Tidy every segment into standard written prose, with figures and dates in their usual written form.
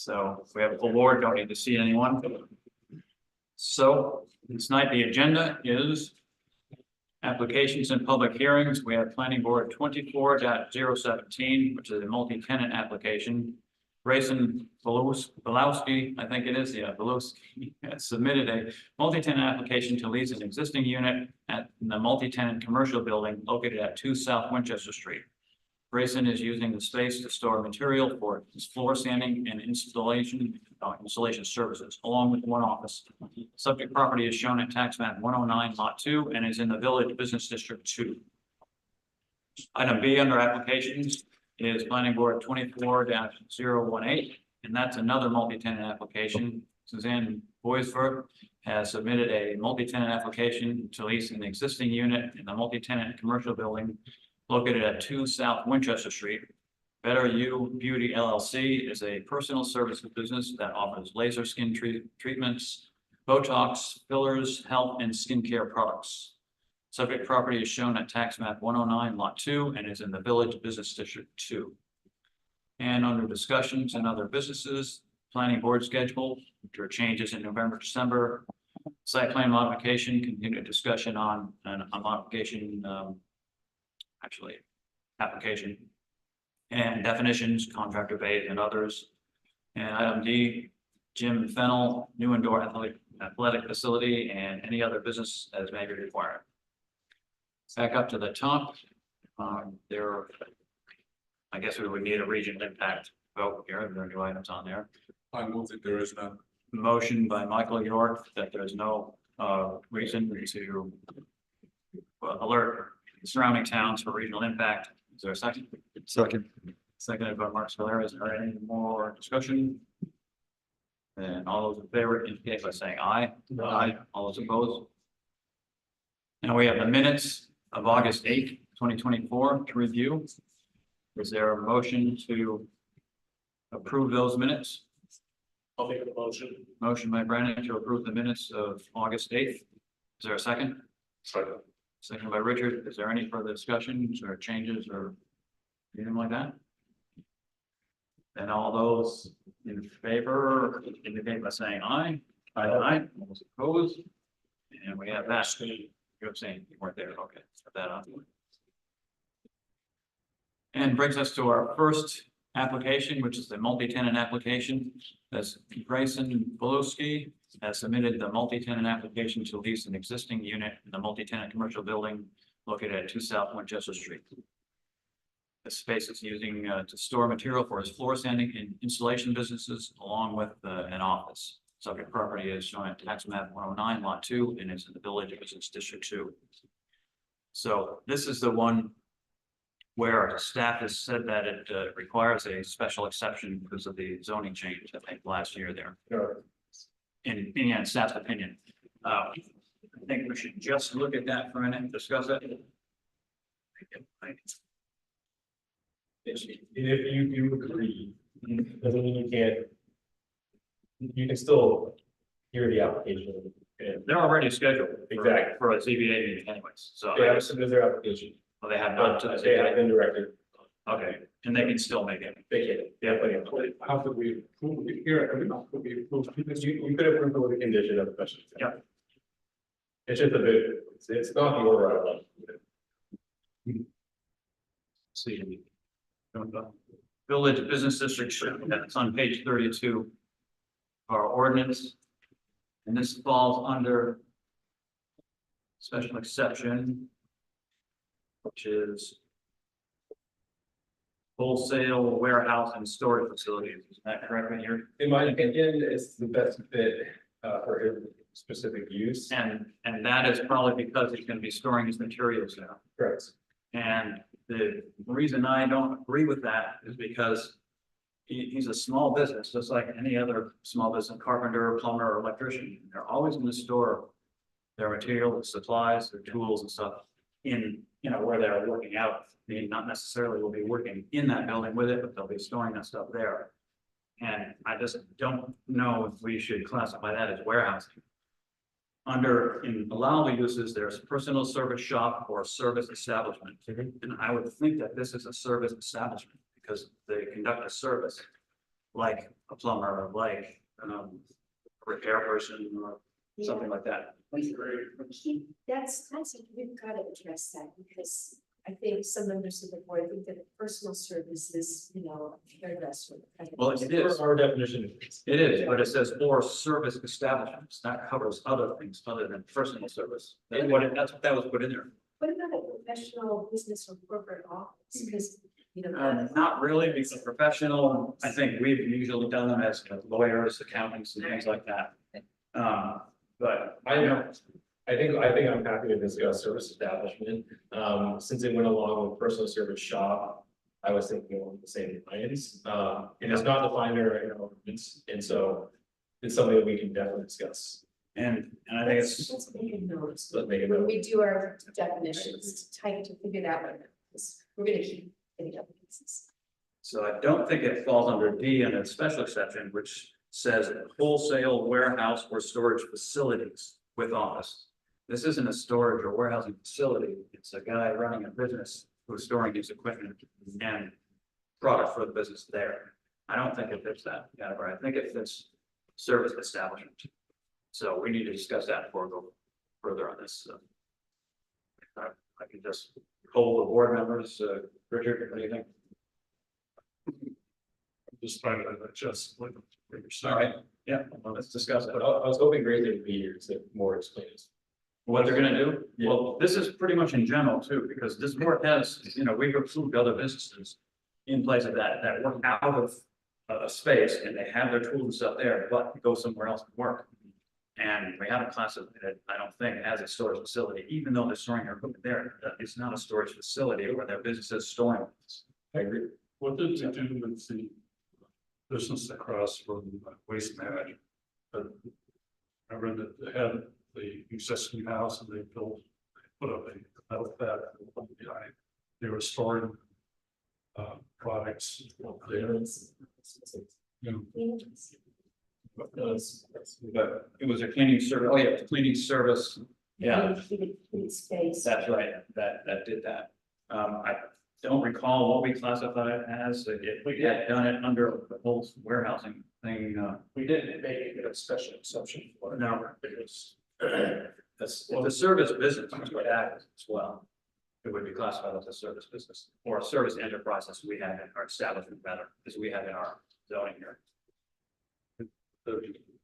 So we have a full board, don't need to see anyone. So tonight the agenda is applications and public hearings. We have planning board 24.017, which is a multi-tenant application. Grayson Belowski, I think it is, yeah, Belowski, has submitted a multi-tenant application to lease an existing unit at the multi-tenant commercial building located at 2 South Winchester Street. Grayson is using the space to store material for his floor sanding and installation services, along with one office. Subject property is shown at tax map 109 lot 2 and is in the Village Business District 2. Item B under applications is planning board 24.018, and that's another multi-tenant application. Suzanne Boisvert has submitted a multi-tenant application to lease an existing unit in the multi-tenant commercial building located at 2 South Winchester Street. Better You Beauty LLC is a personal services business that offers laser skin treatments, Botox, fillers, health, and skincare products. Subject property is shown at tax map 109 lot 2 and is in the Village Business District 2. And under discussions and other businesses, planning board schedule, which are changes in November, December. Site plan modification, continued discussion on a modification, application. And definitions, contractor base and others. And item D, Jim Fennel, new indoor athletic facility and any other business as may be required. Back up to the top, I guess we would need a regional impact vote here. There are new items on there. I move that there is none. Motion by Michael York that there's no reason to alert surrounding towns for regional impact. Is there a second? Second. Seconded by Mark Solera. Is there any more discussion? And all those in favor indicate by saying aye. Aye. All those opposed? Now we have the minutes of August 8th, 2024 to review. Is there a motion to approve those minutes? I'll make a motion. Motion by Brandon to approve the minutes of August 8th. Is there a second? Second. Second by Richard. Is there any further discussions or changes or anything like that? And all those in favor indicate by saying aye. Aye. Aye. All those opposed? And we have that. You abstained, you weren't there. Okay, set that up. And brings us to our first application, which is the multi-tenant application. That's Grayson Belowski has submitted the multi-tenant application to lease an existing unit in the multi-tenant commercial building located at 2 South Winchester Street. The space is using to store material for his floor sanding and installation businesses, along with an office. Subject property is shown at tax map 109 lot 2 and it's in the Village Business District 2. So this is the one where staff has said that it requires a special exception because of the zoning change, I think, last year there. Sure. In staff's opinion. I think we should just look at that for a minute and discuss it. If you do agree, doesn't mean you can't. You can still hear the application. They're already scheduled. Exactly. For a ZBA meeting anyways, so. They have submitted their application, Well, they have not. but they have been directed. Okay, and they can still make it. They can. Yeah. How could we approve it here? I mean, how could we approve? Because you could approve it with a condition of the special. Yeah. It's just a bit, it's not the order I like. See. Village Business District, that's on page 32. Our ordinance. And this falls under special exception, which is wholesale warehouse and storage facilities. Is that correct in here? In my opinion, it's the best fit for his specific use. And that is probably because he's going to be storing his materials there. Correct. And the reason I don't agree with that is because he's a small business, just like any other small business, carpenter, plumber, or electrician. They're always going to store their materials, supplies, their tools and stuff in, where they're working out. They not necessarily will be working in that building with it, but they'll be storing that stuff there. And I just don't know if we should classify that as warehousing. In allowable uses, there's personal service shop or service establishment. And I would think that this is a service establishment because they conduct a service like a plumber, like, a repair person or something like that. That's, we've got to address that because I think some members of the board think that personal service is, hairdresser. Well, it is. Our definition is. It is, but it says or service establishments, that covers other things other than personal service. That's what that was put in there. What about a professional business or corporate office? Because, Not really, because professional, I think we've usually done them as lawyers, accountants and things like that. But I think I'm happy to discuss service establishment, since it went along with personal service shop. I was thinking along the same lines, and it's not defined in our ordinance, and so it's something that we can definitely discuss. and I think it's, let's make a note. Let's make it. When we do our definitions, it's tight to figure that one out. Because we're gonna keep getting up pieces. so I don't think it falls under D and a special exception, which says wholesale warehouse or storage facilities with office. This isn't a storage or warehousing facility. It's a guy running a business who's storing his equipment and product for the business there. I don't think it fits that category. I think it fits service establishment. So we need to discuss that before we go further on this. I can just hold the board members, Richard, what do you think? Just trying to adjust what you're All saying. right, yeah, well, let's discuss it. But I was hoping Grace would be here to more explain this. What they're gonna do? Well, this is pretty much in general too, because this board has, we've approved other businesses in places that work out of a space and they have their tools and stuff there, but go somewhere else to work. And we haven't classified it, I don't think, as a storage facility, even though they're storing their equipment there. It's not a storage facility where their business is storing. I agree. What did you do with the business across from Waste Management? But I read that they had the existing house and they put up a metal pad behind. They were storing products there. But it was a cleaning service, oh yeah, cleaning service, yeah. Heated space. That's right, that did that. I don't recall what we classified it as, if we had done it under the whole warehousing thing, We didn't make it a special exception for it. no. Because It's a service business, which would act as well. It would be classified as a service business or a service enterprise as we have in our establishment rather, as we have in our zoning here.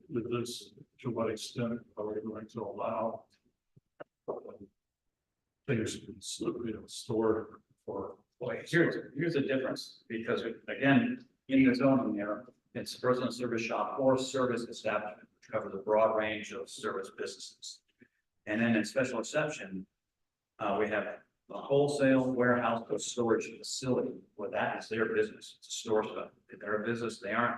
With this, to what extent are we going to allow things to be stored for? Well, here's the difference, because again, in the zoning there, it's personal service shop or service establishment, which covers a broad range of service businesses. And then in special exception, we have a wholesale warehouse or storage facility, where that is their business, it's a store stuff. If they're a business, they aren't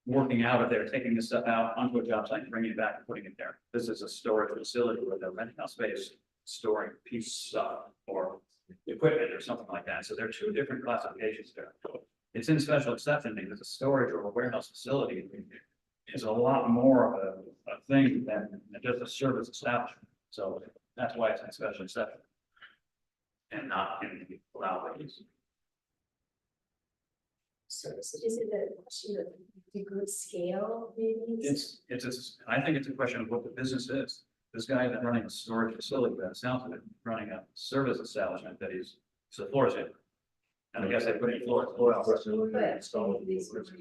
working out of there, taking the stuff out onto a job site, bringing it back and putting it there. This is a storage facility where they're renting out space, storing piece of stuff or equipment or something like that. So there are two different classifications there. It's in special exception because a storage or a warehouse facility is a lot more of a thing than just a service establishment. So that's why it's in special exception and not in the allowed use. So is it a question of degree scale, maybe? I think it's a question of what the business is. This guy that's running a storage facility, that sounds like running a service establishment that he's floors in. And I guess they put in floors.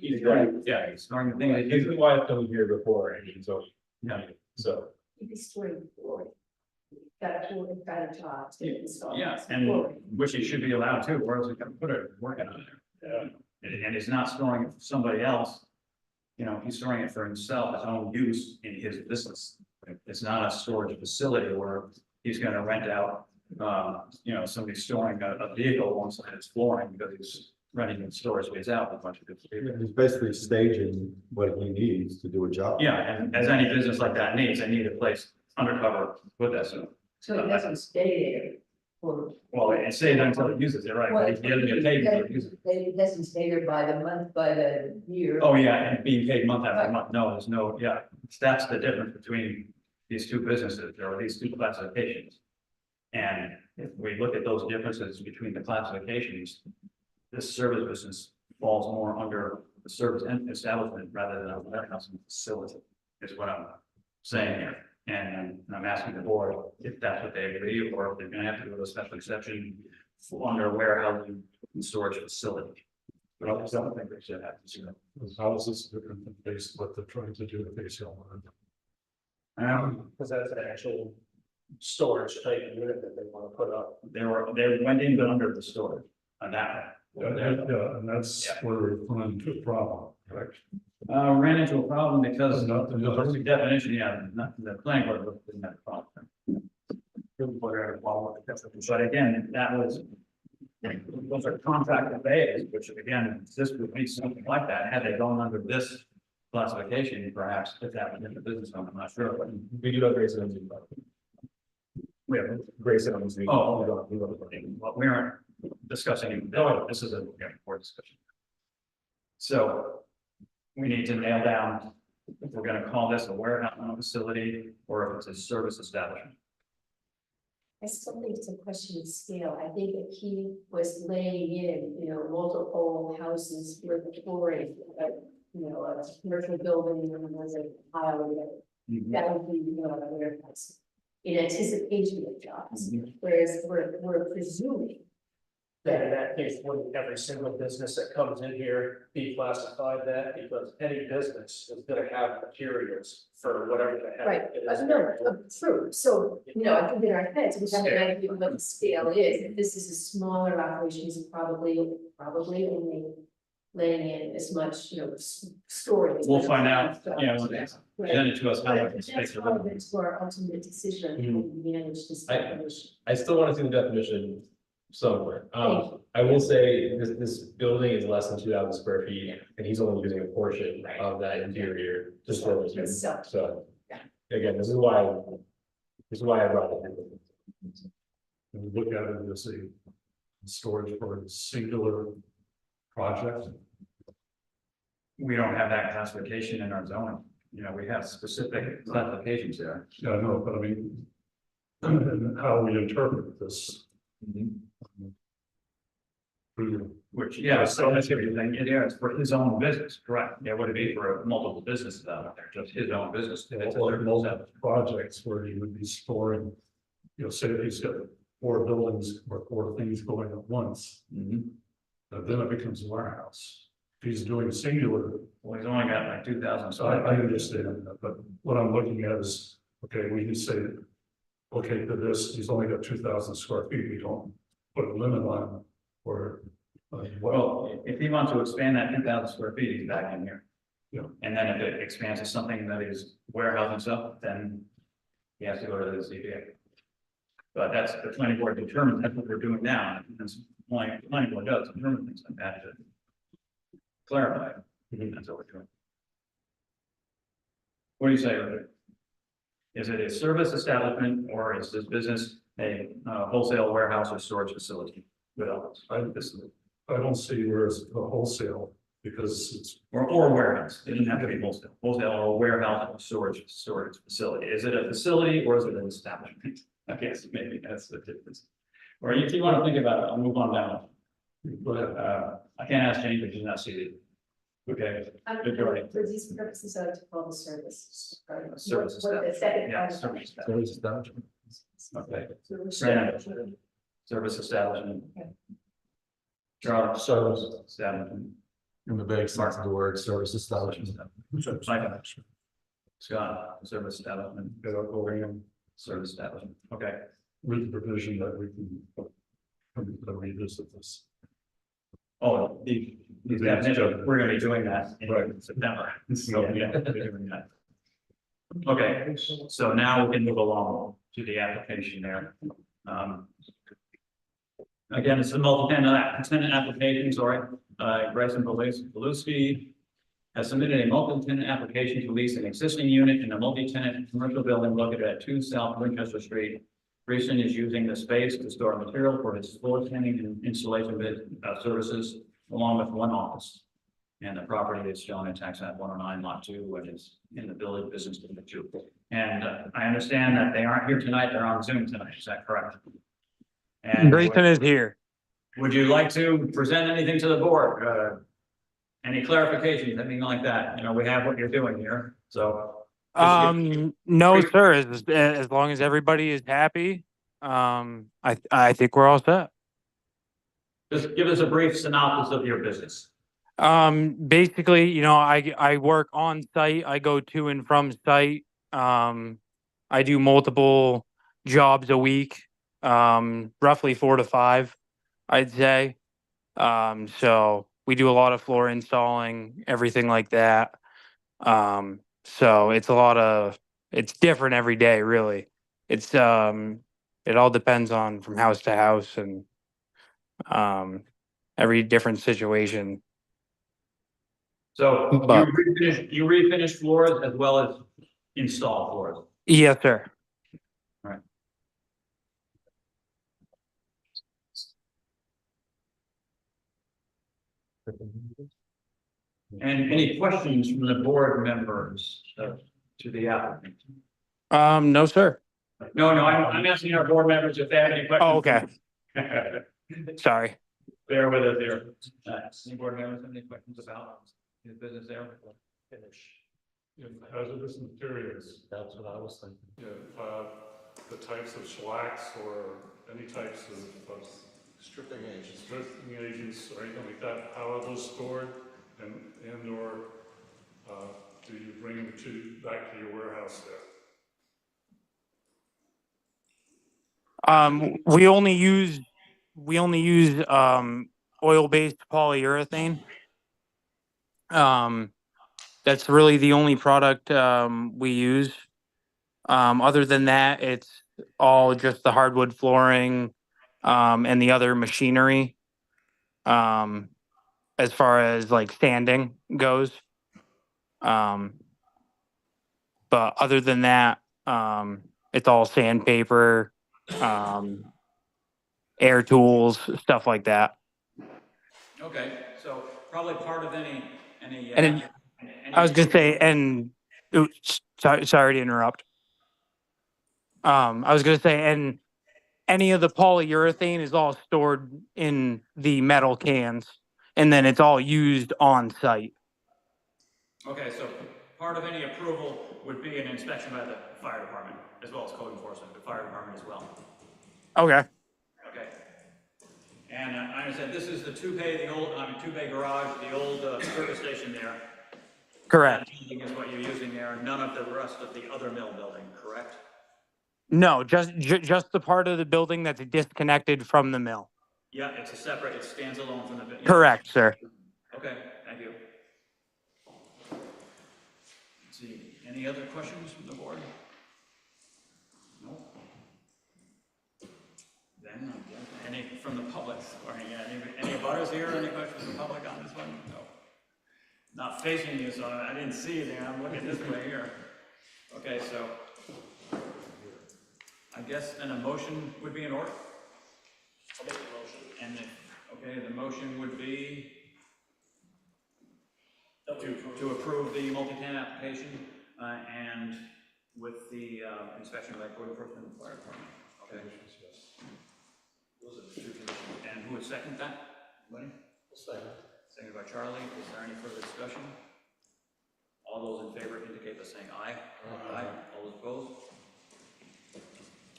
He's going, yeah, he's storing the thing that This you, is why I've come here before, and so, yeah, so. You'd be storing floor. Got a floor, got a top. yeah, and which he should be allowed to, where else he can put it, working on there. And he's not storing it for somebody else. He's storing it for himself, his own use in his business. It's not a storage facility where he's gonna rent out, somebody storing a vehicle alongside his flooring because he's renting and storage space out with a bunch of different people. He's basically staging what he needs to do a job. Yeah, and as any business like that needs, they need a place undercover with that, so. So it doesn't stay there for. Well, it stays until it uses it, right? But he doesn't get paid until it uses it. It doesn't stay there by the month, by the year. Oh, yeah, and being paid month after month. No, there's no, yeah, that's the difference between these two businesses, there are these two classifications. And if we look at those differences between the classifications, this service business falls more under the service and establishment rather than a warehousing facility, is what I'm saying here. And I'm asking the board if that's what they agree, or if they're gonna have to go to a special exception under warehousing and storage facility. But I don't think they should have to. How is this different than base, what they're trying to do with base hill? Because that's an actual storage type unit that they want to put up. They went in under the storage on that one. Yeah, and that's Yeah. where we're running into a problem, correct? Ran into a problem because Not- of the definition, yeah, not the planning board didn't have a problem. But again, that was, those are contracted bays, which again, this would be something like that, had they gone under this classification, perhaps, if that was in the business zone, I'm not sure, but We do have Grace Simmons. we have, Grace Simmons. Oh, well, we aren't discussing, no, this is a board discussion. So we need to nail down if we're gonna call this a warehouse facility or if it's a service establishment. I still think it's a question of scale. I think if he was laying in, multiple houses with flooring, a commercial building, and was a pile, that would be, a warehouse. In anticipation of jobs, whereas we're presuming. Then in that case, wouldn't every single business that comes in here be classified that? Because any business is gonna have materials for whatever the heck. Right, it is. true, so, I think in our heads, we have an idea of what the scale is, if this is a smaller operation, he's probably only laying in as much, storage. We'll find out, when they Right. present it to us, how But much that's space. part of it to our ultimate decision on how we manage this definition. I still want to see the definition somewhere. Thank you. I will say this building is less than 2,000 square feet and he's only using a portion Right. of that interior to store his goods. So- So again, this is why I brought it in. And we look at it as a storage for a singular project. We don't have that classification in our zoning, we have specific classifications there. Yeah, I know, but I mean, and how we interpret this. Through Which, yeah, so that's everything, yeah, it's for his own business, correct, yeah, would it be for multiple businesses out there, just his own business? It's a or service multiple establishment. projects where he would be storing, say that he's got 4 buildings or 4 things going at once, Mhm. then it becomes a warehouse. If he's doing singular, Well, he's only got like 2,000. so I understand that, but what I'm looking at is, okay, we can say, okay, to this, he's only got 2,000 square feet, we don't put a limit on him, or. Well, if he wants to expand that 2,000 square feet, he's back in here. Yeah. And then if it expands to something that is warehousing stuff, then he has to go to the ZBA. But that's the planning board determines, that's what we're doing now, and that's why the planning board does determine things like that to clarify. That's what we're doing. What do you say, Richard? Is it a service establishment or is this business a wholesale warehouse or storage facility? Well, I don't see where it's a wholesale, because it's, or warehouse, it doesn't have to be wholesale or warehouse or storage facility. Is it a facility or is it an establishment? I guess maybe that's the difference. Or if you want to think about it, I'll move on down. go ahead. I can't ask Jane, but she's not seated. Okay, Good job. For these purposes, I like to call the service. Right? Service What the second yeah, part of service that. establishment. Okay, Service Brandon. establishment. service establishment. Okay. Charles. Service, Establishment. in the big sense of the word, service establishment. Michael. Scott, service establishment, It'll go in service establishment, okay. with the provision that we can revisit this. Oh, these definitions, we're gonna be doing that in September. So, yeah, we'll be doing that. Okay, so now we can move along to the application there. Again, it's a multi-tenant application, sorry. Bryson Beluski has submitted a multi-tenant application to lease an existing unit in a multi-tenant commercial building located at 2 South Winchester Street. Bryson is using the space to store material for his floor cleaning and installation services, along with 1 office. And the property is shown in tax map 109 lot 2, which is in the village business district 2. And I understand that they aren't here tonight, they're on Zoom tonight, is that correct? And Grayson is here. would you like to present anything to the board? Any clarifications, anything like that? You know, we have what you're doing here, so. just give- No, sir. As long as everybody is happy, I think we're all set. Just give us a brief synopsis of your business. Basically, I work on site. I go to and from site. I do multiple jobs a week, roughly 4 to 5, I'd say. So we do a lot of floor installing, everything like that. So it's different every day, really. It all depends on from house to house and every different situation. So But- you refinish floors as well as install floors. Yes, sir. And any questions from the board members to the applicant? No, sir. No, I'm asking our board members if they have any questions. Oh, okay. Sorry. Bear with us here. Any board members have any questions about his business there? In hazardous materials, That's what I was thinking. if, the types of slacks or any types of Stripping agents. stripping agents or anything like that, how are those stored? And or, do you bring them back to your warehouse there? We only use oil-based polyurethane. That's really the only product we use. Other than that, it's all just the hardwood flooring and the other machinery. As far as like standing goes. But other than that, it's all sandpaper, air tools, stuff like that. Okay, so probably part of any. And I was gonna say, and oops, sorry to interrupt. I was gonna say, and any of the polyurethane is all stored in the metal cans, and then it's all used on site. Okay, so part of any approval would be an inspection by the fire department, as well as code enforcement, the fire department as well. Okay. Okay. And I understand this is the two-bay garage, the old service station there. Correct. That building is what you're using there, none of the rest of the other mill building, correct? No, just the part of the building that's disconnected from the mill. Yeah, it stands alone from the. Yeah. Correct, sir. Okay, thank you. Let's see, any other questions from the board? No? Then, any from the public, or any butters here, any questions from the public on this one? No. Not facing you, so I didn't see you there, I'm looking this way here. Okay, so I guess then a motion would be in order? I'll make the motion. And the motion would be to approve the multi-tenant application and with the inspection by code enforcement and fire department. Okay. Those are the two conditions. And who would second that? Lenny? Second. Seconded by Charlie. Is there any further discussion? All those in favor indicate by saying aye. Aye. All those opposed?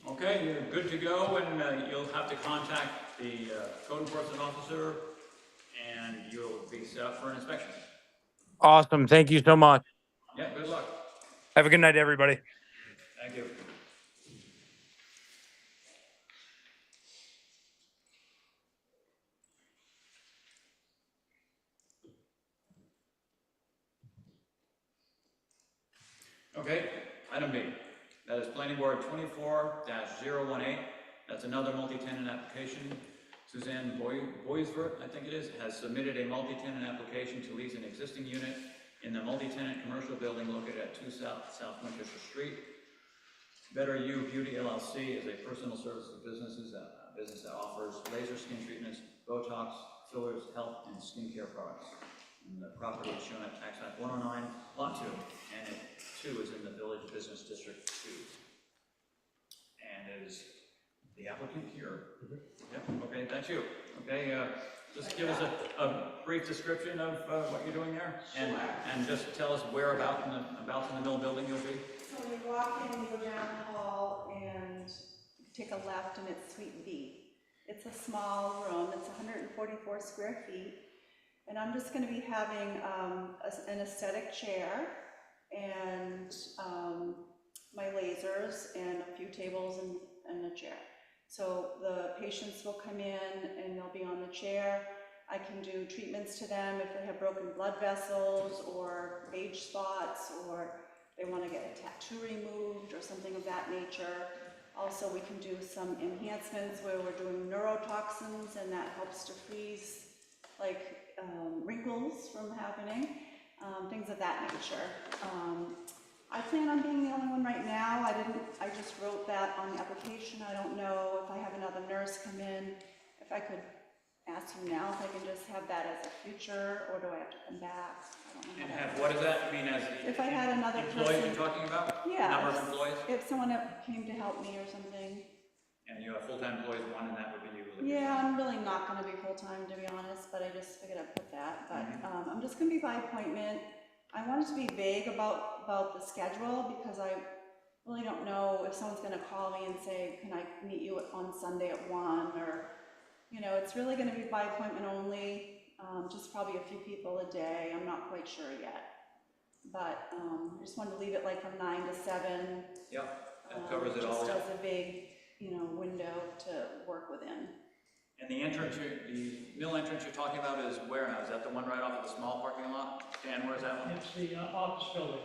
Okay, you're good to go, and you'll have to contact the code enforcement officer, and you'll be set up for an inspection. Awesome. Thank you so much. Yeah, good luck. Have a good night, everybody. Thank you. Okay, item B. That is planning board 24-018. That's another multi-tenant application. Suzanne Boisvert, I think it is, has submitted a multi-tenant application to lease an existing unit in the multi-tenant commercial building located at 2 South Winchester Street. Better You Beauty LLC is a personal services business that offers laser skin treatments, Botox, fillers, health, and skincare products. And the property is shown at tax map 109, lot 2, and it too is in the Village Business District 2. And is the applicant here? Yep, okay, that's you. Okay, just give us a brief description of what you're doing there? And just tell us where about in the mill building you'll be? So when you walk in, you go down the hall and take a left and it's Suite B. It's a small room, it's 144 square feet. And I'm just gonna be having an aesthetic chair and my lasers and a few tables and a chair. So the patients will come in and they'll be on the chair. I can do treatments to them if they have broken blood vessels or age spots, or they want to get a tattoo removed or something of that nature. Also, we can do some enhancements where we're doing neurotoxins, and that helps to freeze like wrinkles from happening, things of that nature. I plan on being the only one right now. I just wrote that on the application. I don't know if I have another nurse come in, if I could ask you now if I can just have that as a future, or do I have to come back? I don't know. And have, what does that mean as the? If I had another employees person- you're talking about? Yeah. Number of employees? If someone came to help me or something. And you have full-time employees, one, and that would be you. Yeah, I'm really not gonna be full-time, to be honest, but I just figured I'd put that, but, I'm just gonna be by appointment. I wanted to be vague about the schedule, because I really don't know if someone's gonna call me and say, can I meet you on Sunday at 1, or, you know, it's really gonna be by appointment only, just probably a few people a day, I'm not quite sure yet. But, I just wanted to leave it like from 9 to 7. Yep, that covers it all. Just as a big, you know, window to work within. And the entrance, the mill entrance you're talking about is where now? Is that the one right off of the small parking lot? Dan, where's that one? It's the office building.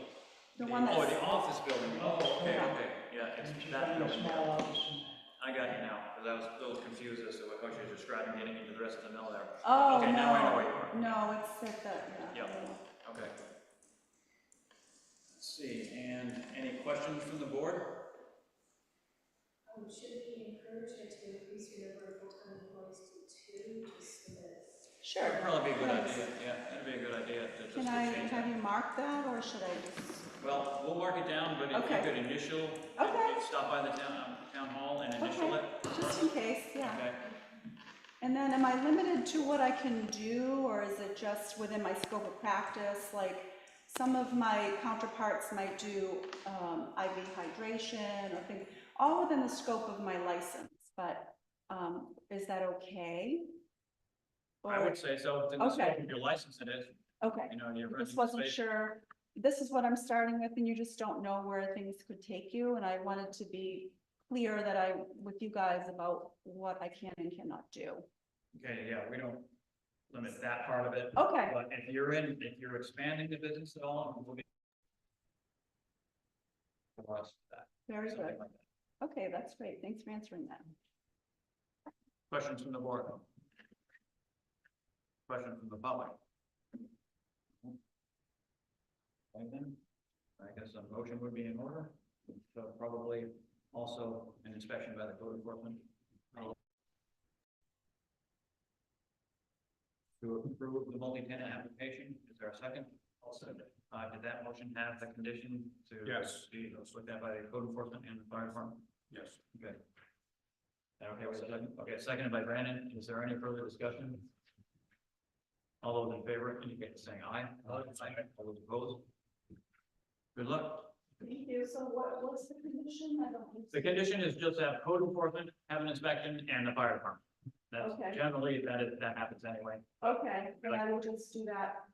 The one Oh, that's, the office building. Oh, okay, okay, yeah, it's And she's that got a building. small office in there. I got you now, because I was a little confused as to what you're describing getting into the rest of the mill there. oh, Okay, now I know where you are. no, it's at the, yeah. Yep. Okay. Let's see, and any questions from the board? Should we encourage it to increase your number of full-time employees to 2, just so that? Sure. That'd probably be a good idea, yeah, that'd be a good idea to just Can to I change have that. you mark that, or should I just? Well, we'll mark it down, but if you Okay. could initial, Okay. stop by the town hall and initial Okay. it. Just in case, yeah. Okay. And then am I limited to what I can do, or is it just within my scope of practice? Like, some of my counterparts might do IV hydration or things, all within the scope of my license, but is that okay? I Or- would say so, in the Okay. scope of your license it is, Okay, you know, you're I running just wasn't space. sure. This is what I'm starting with, and you just don't know where things could take you, and I wanted to be clear that with you guys about what I can and cannot do. Okay, yeah, we don't limit that part of it. Okay, But if you're expanding the business at all, we'll be. For us, that, very something good. like that. Okay, that's great. Thanks for answering that. Questions from the board? Question from the public? Okay, then, I guess a motion would be in order, so probably also an inspection by the code enforcement. To approve the multi-tenant application, is there a second? Also, did that motion have the condition to? Yes. Be looked at by the code enforcement and the fire department? Yes. Okay. Okay, with a second, okay, seconded by Brandon, is there any further discussion? All those in favor, indicate by saying aye. Aye. All those opposed? Good luck. Thank you. So what's the condition? I don't. The condition is just to have code enforcement, have an inspection, and the fire department. That's Okay. generally, that happens anyway. Okay, then I will just do that.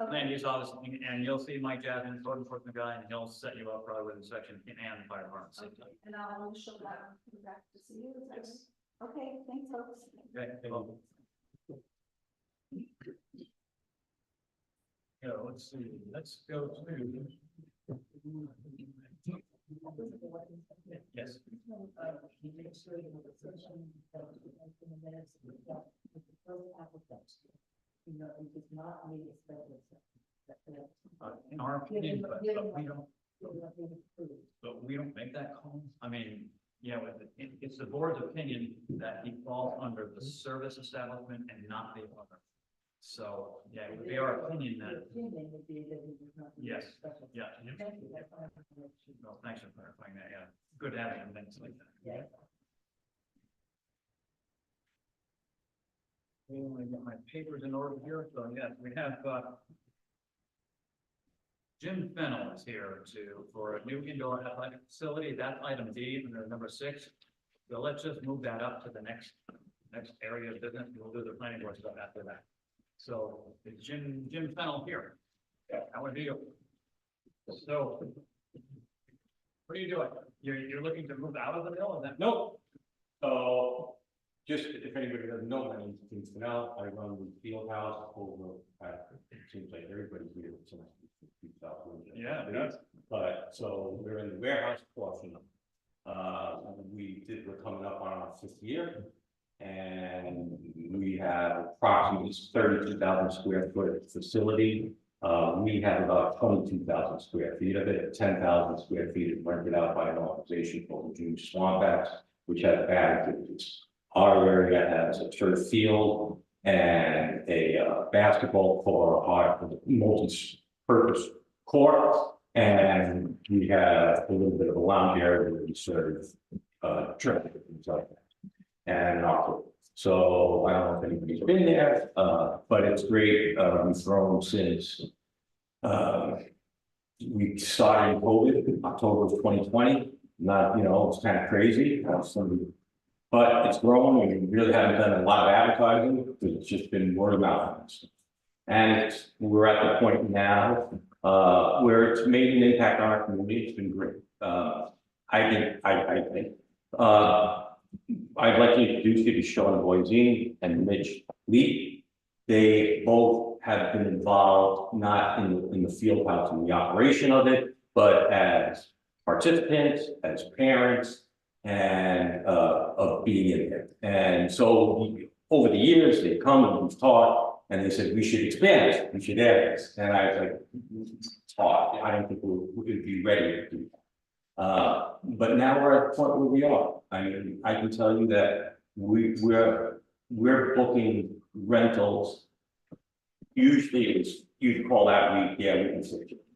Okay. Land use office, and you'll see Mike Jasmine, code enforcement guy, and he'll set you up probably with inspection and the fire department. same time. And I'll show that when I come back to see you. Is that right? Okay, thanks, folks. Okay, well. Yeah, let's see, let's go to. Yes. In our opinion, but we don't make that call. I mean, yeah, it's the board's opinion that he falls under the service establishment and not the owner. So, yeah, it would be our opinion that, yes, yeah. Well, thanks for clarifying that, yeah. Good having events like that. I got my papers in order here, so yes, we have, Jim Fennell is here for a new indoor athletic facility, that's item D, under number 6. So let's just move that up to the next area of business, we'll do the planning board stuff after that. So, is Jim Fennell here? Yeah. How are you? So, what are you doing? You're looking to move out of the mill, is that? Nope. So, just if anybody doesn't know, my name's Tim Spinell. I run the field house over it seems like everybody's here. Since 2000. Yeah, it does. But, so we're in the warehouse portion. We're coming up on our 5th year. And we have approximately 32,000 square foot facility. We have about 22,000 square feet of it. 10,000 square feet is rented out by an organization called the Junior Swampbacks, which has bad activities. Our area has a turf field and a basketball court, multi-purpose court, and we have a little bit of a lounge area where we serve traffic and things like that. And so I don't know if anybody's been there, but it's great. We've grown since we started in COVID, October of 2020. Not, it's kind of crazy. But it's grown, and we really haven't done a lot of advertising because it's just been word of mouth. And we're at the point now where it's made an impact on our community. It's been great. I think. I'd like to introduce you to Sean Boisine and Mitch Lee. They both have been involved, not in the field house and the operation of it, but as participants, as parents, and of being in it. And so over the years, they've come and we've taught, and they said, we should expand this, we should add this. And I was like, taught, I don't think we'll be ready to do that. But now we're at the point where we are. I mean, I can tell you that we're booking rentals. Usually you'd call that week,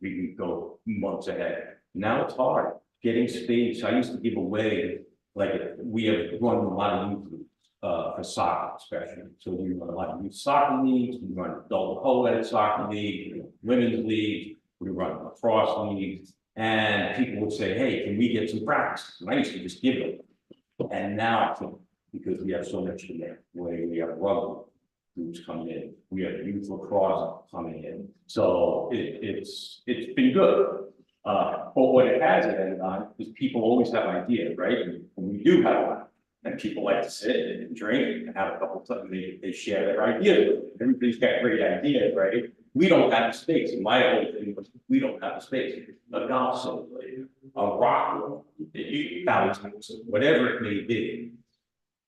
we can go months ahead. Now it's hard getting space. I used to give away, we have run a lot of youth groups for soccer, especially. So we run a lot of youth soccer leagues, we run adult co-ed soccer league, women's league, we run lacrosse leagues. And people would say, hey, can we get some practice? And I used to just give them. And now I think, because we have so much demand, we have rugby groups coming in, we have youth lacrosse coming in. So it's been good. But what it has ended on is people always have ideas, right? And we do have one. And people like to sit and drink and have a couple of times they share their ideas. Everybody's got great ideas, right? We don't have the space. In my whole thing was, we don't have the space. A golf simulator, a rock room, whatever it may be.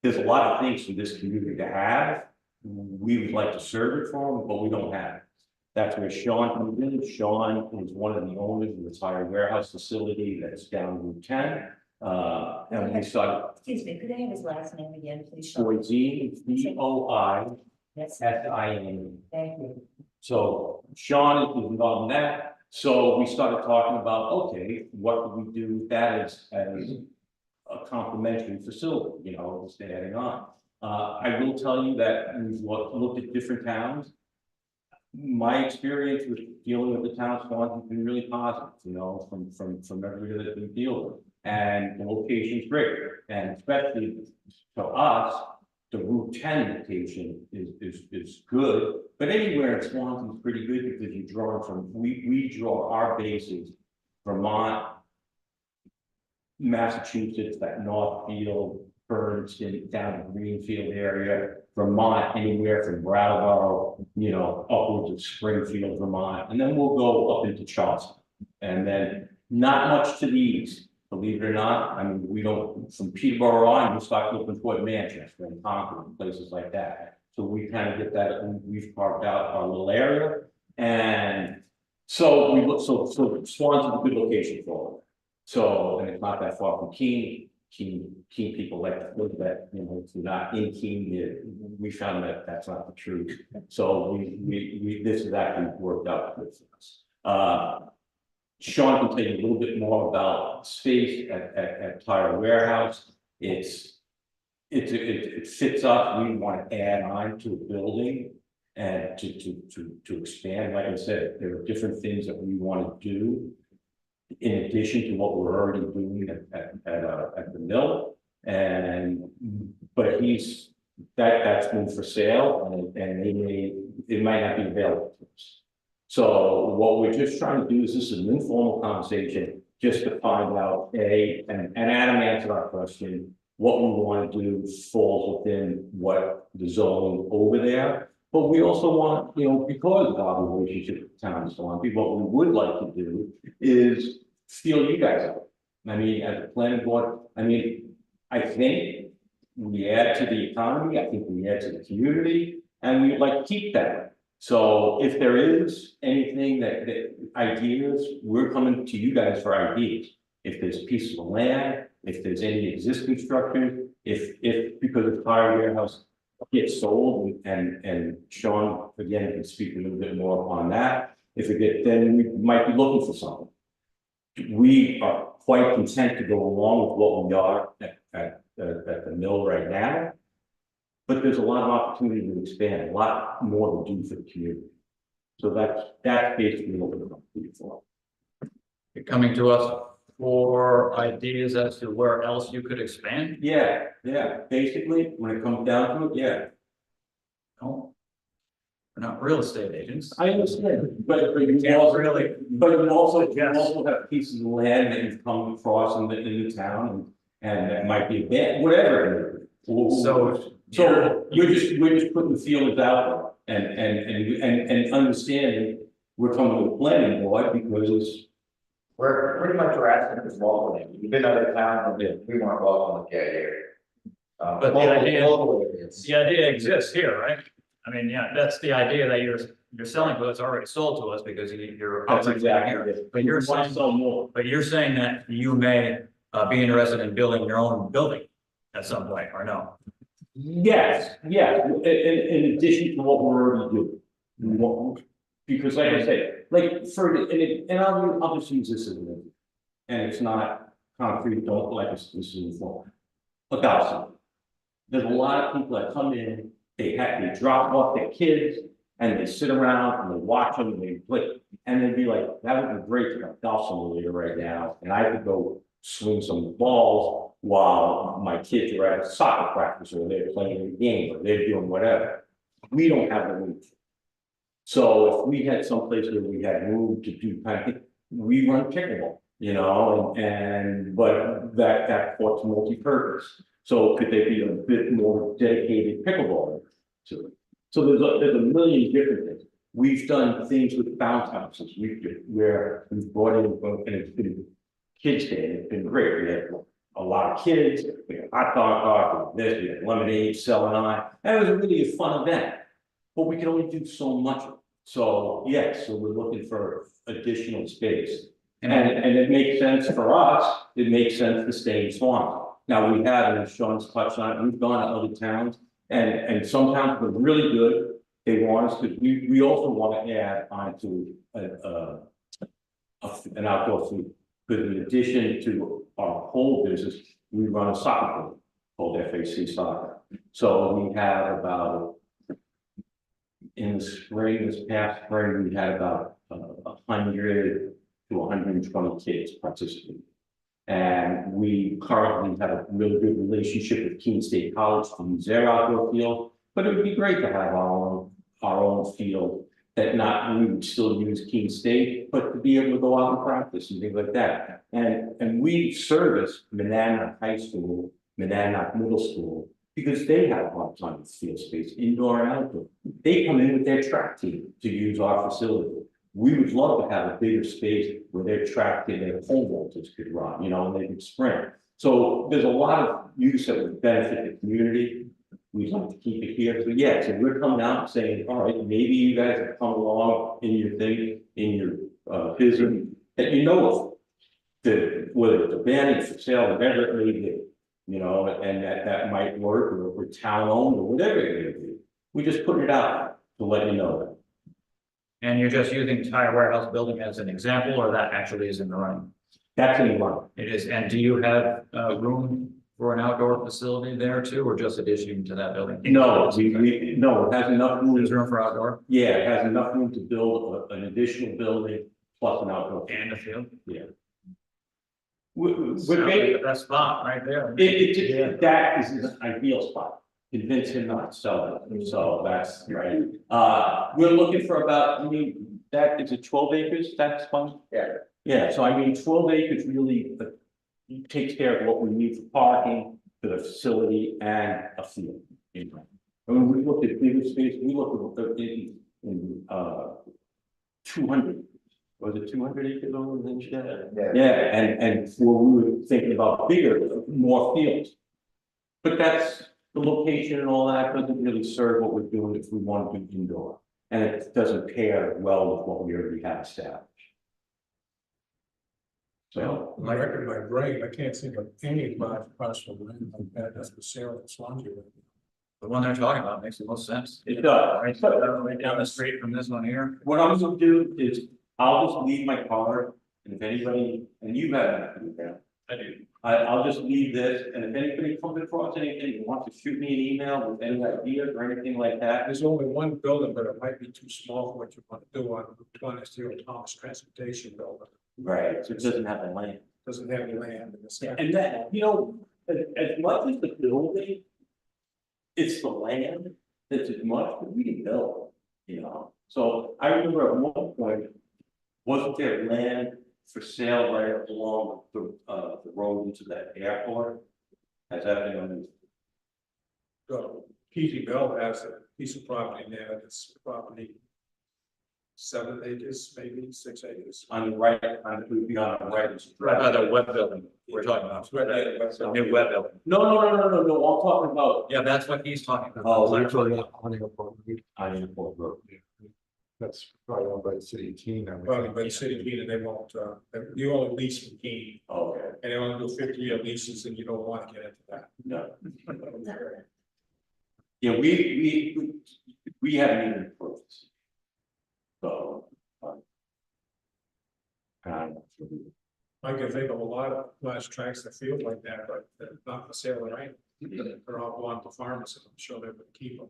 There's a lot of things for this community to have. We would like to serve it for them, but we don't have it. That's where Sean comes in. Sean is one of the owners of the tire warehouse facility that's down Route 10. And we started. Excuse me, could I have his last name again, please? Sean? Boisine, B-O-I-S-I-N. Yes, thank you. So Sean is involved in that. So we started talking about, okay, what do we do with that as a complementary facility, just adding on. I will tell you that we've looked at different towns. My experience with dealing with the town of Swanzey has been really positive, from everybody that we deal with. And the location's great, and especially for us, the Route 10 location is good, but anywhere in Swansea is pretty good because you draw from, we draw our bases, Vermont, Massachusetts, that Northfield, Bernston, down in Greenfield area, Vermont, anywhere from Brattleboro, upwards of Springfield, Vermont, and then we'll go up into Charleston. And then not much to the east, believe it or not. I mean, we don't, from Peterborough on, you start looking toward Manchester and Concord and places like that. So we kind of get that, we've carved out our little area. And so we look, so Swansea is a good location for it. So, and it's not that far from Keene. Keene people like to look at, if you're not in Keene, we found that that's not the truth. So this has actually worked out good for us. Sean can tell you a little bit more about space at Tire Warehouse. It's it fits us, we want to add on to a building. And to expand, like I said, there are different things that we want to do. In addition to what we're already doing at the mill. But that's been for sale and it might not be available to us. So what we're just trying to do is this is an informal conversation, just to find out, and Adam answered our question, what we want to do falls within what the zone over there. But we also want, because of our relationship with the town and so on, what we would like to do is feel you guys out. I mean, as a planning board, I think we add to the economy, I think we add to the community, and we'd like to keep that. So if there is anything that ideas, we're coming to you guys for ideas. If there's pieces of land, if there's any existing structures, if because the tire warehouse gets sold, and Sean again can speak a little bit more on that. If it gets, then we might be looking for something. We are quite content to go along with what we are at the mill right now. But there's a lot of opportunity to expand, a lot more to do for the community. So that's basically what we're looking for. You're coming to us for ideas as to where else you could expand? Yeah, basically, when it comes down to it, yeah. No. We're not real estate agents. I understand, but You can't really. you also Yes. have pieces of land that you've come across in the town, and that might be a bad, whatever. So we're just putting the feelers out there and understanding we're coming to the planning board because We're pretty much asking for welcoming. You've been out of town, we want welcome to get here. But the idea exists here, right? I mean, yeah, that's the idea that you're selling, but it's already sold to us because you're. That's exactly it. But you're saying, sell more. but you're saying that you may be interested in building your own building at some point, or no? Yes, in addition to what we're already doing. Because like I said, like and I'll just use this as an example. And it's not concrete, don't like this is for a thousand. There's a lot of people that come in, they drop off their kids and they sit around and they watch them and they play. And they'd be like, that would be great to have golf simulator right now. And I could go swing some balls while my kids are at a soccer practice or they're playing a game or they're doing whatever. We don't have the room. So if we had someplace where we had room to do kind of thing, we run pickleball, but that court's multi-purpose. So could there be a bit more dedicated pickleball to it? So there's a million different things. We've done things with bounce houses. Where we've brought in, and it's been kids' day, and it's been great. We had a lot of kids, we had hot dog, we had lemonade selling on. And it was really a fun event. But we can only do so much. So yes, so we're looking for additional space. And it makes sense for us, it makes sense to stay in Swanzey. Now we have, and Sean's touched on it, we've gone to other towns, and some towns were really good. They want us to, we also want to add on to an outdoor food. Because in addition to our whole business, we run a soccer club called FAC Soccer. So we have about, in the spring, this past spring, we had about 100 to 120 kids participate. And we currently have a really good relationship with Keene State College to use their outdoor field, but it would be great to have our own field that we would still use Keene State, but to be able to go out and practice and things like that. And we service Monadnock High School, Monadnock Middle School, because they have a lot of time of field space, indoor and outdoor. They come in with their track team to use our facility. We would love to have a bigger space where their track team, their pole vaulters could run, and they could sprint. So there's a lot of use that would benefit the community. We'd like to keep it here. So yeah, so we're coming out and saying, all right, maybe you guys have come along in your thing, in your business that of, whether it's abandoned for sale, whatever it may be. And that might work, or we're town owned, or whatever it may be. We just put it out to let you know that. And you're just using Tire Warehouse building as an example, or that actually is in the running? That's in the running. It is, and do you have room for an outdoor facility there too, or just addition to that building? No, no, it has enough room. There's room for outdoor Yeah, it has enough room to build an additional building plus an outdoor. and a field? Yeah. Sounds We're like maybe, the best spot right there. that is his ideal spot. Convince him not to sell it, so that's right. We're looking for about, I mean, that is it 12 acres, that's fine? Yeah. Yeah, so I mean, 12 acres really takes care of what we need for parking, for the facility and a field. I mean, we looked at bigger space, we looked at in 200, was it 200 acres over than that? Yeah. Yeah, and for we were thinking about bigger, more fields. But that's the location and all that doesn't really serve what we're doing if we want to do indoor. And it doesn't pair well with what we already have established. So, On the record, my brain, I can't think of any large parcel of land like that, that's for sale in Swanzey. The one they're talking about makes the most sense. it does. Right down the street from this one here. What I'm gonna do is, I'll just leave my card, and if anybody, and you have that, I do. I'll just leave this, and if anybody comes across anything, wants to shoot me an email with any ideas or anything like that. There's only one building, but it might be too small for what you want to do on Route 20, it's the old Thomas Transportation Building. Right, so it doesn't have the land. Doesn't have any land in this. And that, you know, as much as the building, it's the land that's as much, but we can build, you know? So I remember at one point, wasn't there land for sale right along the road into that airport? Has that been on? P.T. Bell has a piece of property there, that's property 7 acres, maybe 6 acres. On the right, on the, would be on the right. Right by the web building we're talking about. It's right there, the west The side. new web building. No, I'm talking about. Yeah, that's what he's talking about. Oh, we're Exactly. on Airport Road. That's probably owned by the city of Keene. Probably by the city of Keene, and they won't, you only lease from Keene, Okay, and they only do 50-year leases, and you don't want to get into that. no. Yeah, we haven't even approached. So. I can think of a lot of large tracts that feel like that, but they're not for sale, right? They're all belong to farmers, and I'm sure they would keep them.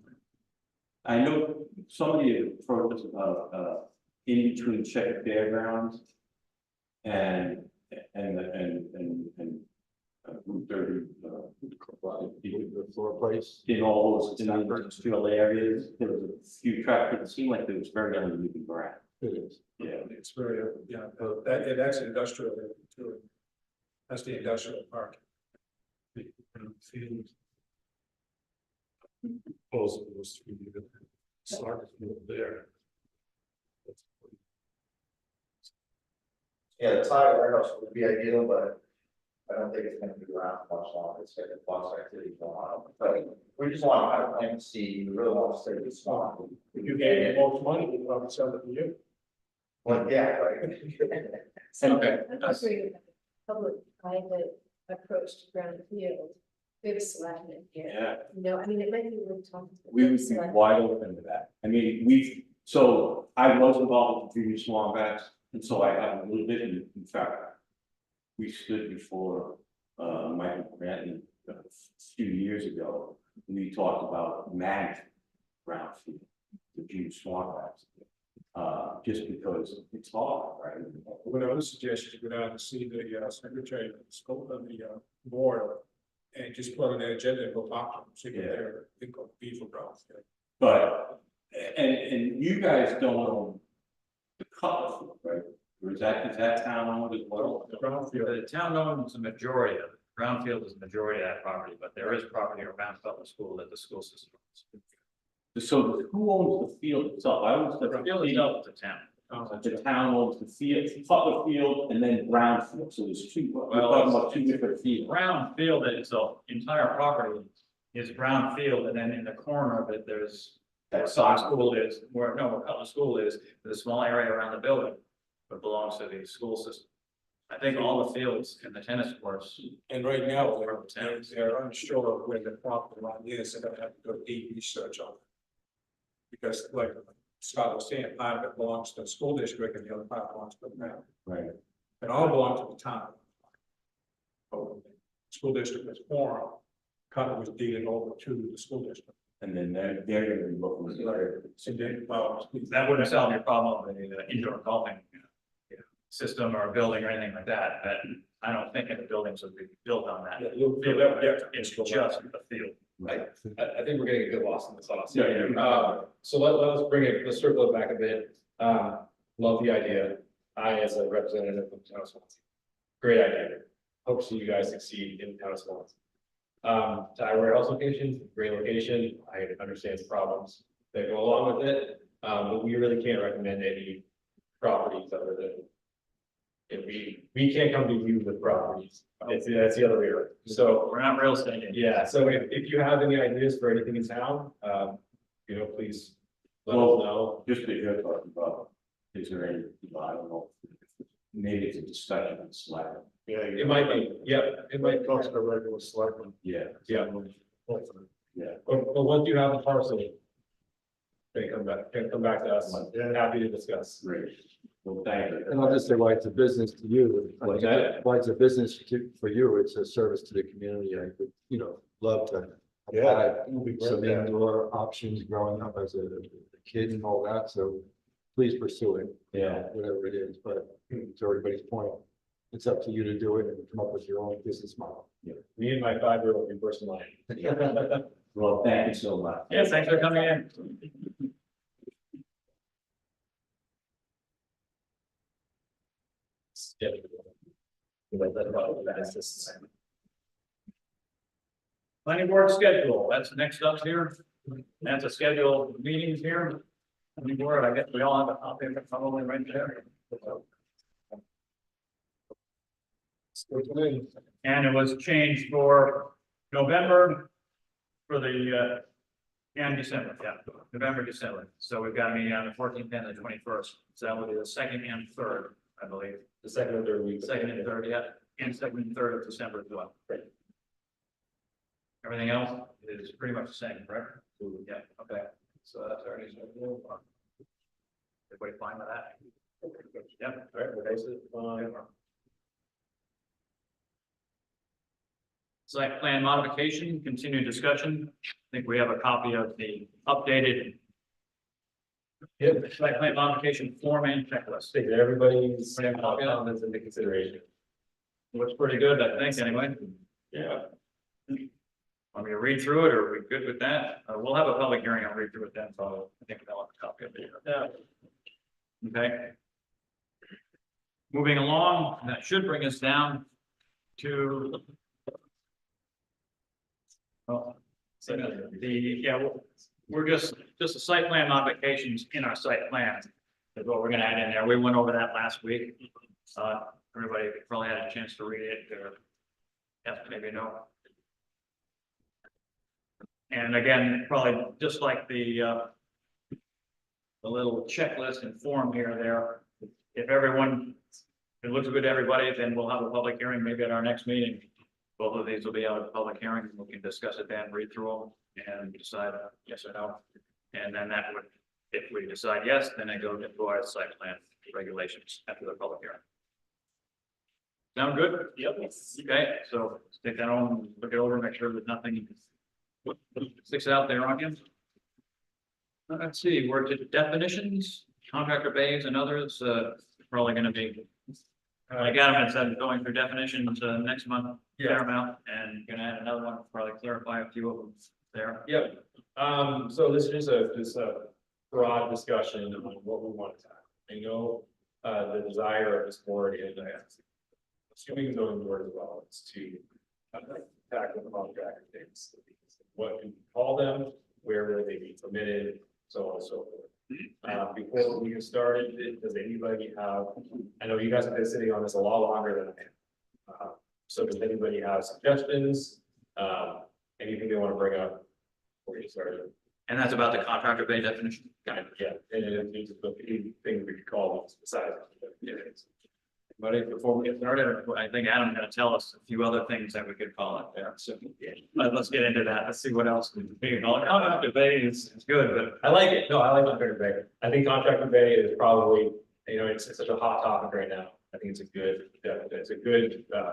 I know somebody approached us about, in between Checker Fairgrounds. And Route 30, The floor place. in all those industrial areas, there was a few tractors, it seemed like there was very uneven ground. It is. Yeah, It's very, that's industrial, too. That's the industrial park. Proposal was to be started there. Yeah, the tire warehouse would be ideal, but I don't think it's gonna be around much longer, it's got the box activity going on, but we just want to have a plan to see, we really want to stay this small. If you gave me most money, we'd probably sell it to you. Well, yeah, right. Okay. I'm agree with the public-private approach to brownfield. We have a selectmen here, yeah. you know, I mean, it might be worth talking. to We the would be selectmen. wide open to that. I mean, so I was involved with the previous Wombats, and so I have a little bit, in fact. We stood before, Michael Grant a few years ago, we talked about managing brownfield, the huge Wombats. Just because it's hard, right? What I would suggest you go down and see the secretary of the scope of the board. And just put on the agenda and go talk to them, see what they're, think of beef or brown. But, and you guys don't own the Cutler, right? Or is that town owned as well? The brownfield, The town owns the majority of it. Brownfield is the majority of that property, but there is property around Butler School that the school system owns. So who owns the field itself? I owns the The field itself is the town. The town owns the field, Cutler Field and then Brownfield, so there's two, we're Well, talking about two different fields. Brownfield itself, entire property is brownfield, and then in the corner of it, there's. Where Sod School is, where Cutler School is, there's a small area around the building, that belongs to the school system. I think all the fields in the tennis courts. and right now, they're unsure of where the property line is, they're gonna have to do deep research on it. Because like Scott was saying, part of it belongs to the school district and the other part belongs to the town, Right. it all belongs to the town. school district was formed, kind was deeded over to the school district. And then they're gonna be looking at the other. And then, That wouldn't solve your problem with the indoor golfing system or building or anything like that, but I don't think any buildings would be built on that. It's just a field. I think we're getting a good loss in the sauce. Yeah, yeah. So let's bring it, let's circle it back a bit. Love the idea. I, as a representative of the town of Swanzey. Great idea. Hope to see you guys succeed in the town of Swanzey. Tire warehouse location, great location. I understand the problems that go along with it. But we really can't recommend any properties other than. If we can't come to you with properties, that's the other way around. So We're not real estate agents. yeah, so if you have any ideas for anything in town, please let us know. Just that you're talking about, is there any, I don't know, maybe it's a discussion on Slack. yeah, It might be, yep, it might Talks cost, to regular selectmen. Yeah, yeah, yeah. but once you have the parcel. They come back to us, happy to discuss. Great. Well, thank you. And I'll just say why it's a business to you. What's that? Why it's a business for you, it's a service to the community. I would, love to. have Yeah, had it would be some great. indoor options growing up as a kid and all that, so please pursue it. Yeah. Whatever it is, but to everybody's point, it's up to you to do it and come up with your own business model. Me and my 5-year-old in person line. Well, thank you so much. Yeah, thanks for coming in. Planning board schedule, that's next up here. That's a schedule of meetings here. Planning board, I guess we all have a copy of it probably right there. And it was changed for November, for the, and December, yeah, November, December. So we've got a meeting on the 14th and the 21st. So that will be the second and third, I believe. The second and third week. Second and third, yeah, and second and third of December as well. Great. Everything else is pretty much the same, correct? Yeah, okay, so that's already. Everybody fine with that? Yep. All right, we're basically, Site plan modification, continued discussion. I think we have a copy of the updated site plan modification form and checklist. take everybody's comments into consideration. Looks pretty good, I think, anyway. Yeah. Want me to read through it, or are we good with that? We'll have a public hearing, I'll read through it then, so I think I'll have a copy of it. Yeah. Okay. Moving along, that should bring us down to. Well, so we're just the site plan modifications in our site plan is what we're gonna add in there. We went over that last week. Everybody probably had a chance to read it, or yes, maybe no. And again, probably just like the little checklist and form here or there. If it looks good to everybody, then we'll have a public hearing maybe at our next meeting. Both of these will be out of public hearing. We can discuss it then, read through them and decide yes or no. And then that would, if we decide yes, then it goes into our site plan regulations after the public hearing. Sound good? Yep. Okay, so let's take that on, look it over, make sure that nothing sticks out there on you. Let's see, we're to definitions, contractor bays and others, probably gonna be. Like Adam had said, going through definitions next month, fair amount, and gonna add another one, probably clarify a few of them there. Yep, so this is a broad discussion on what we want to tackle. I know, the desire of this board and assuming zoning board as well, is to tackle the contractor things. What do we call them, where will they be permitted, so on and so forth. Before we get started, does anybody have, I know you guys have been sitting on this a lot longer than I am. So does anybody have suggestions, anything they want to bring up before we get started? And that's about the contractor bay definition. Kind of, yeah, and then there's anything we could call them besides. But before we get started, I think Adam's gonna tell us a few other things that we could call it there, so let's get into that, let's see what else we can call it. Contractor bay is good, but I like it, no, I like contractor bay, I think contractor bay is probably, it's such a hot topic right now, I think it's a good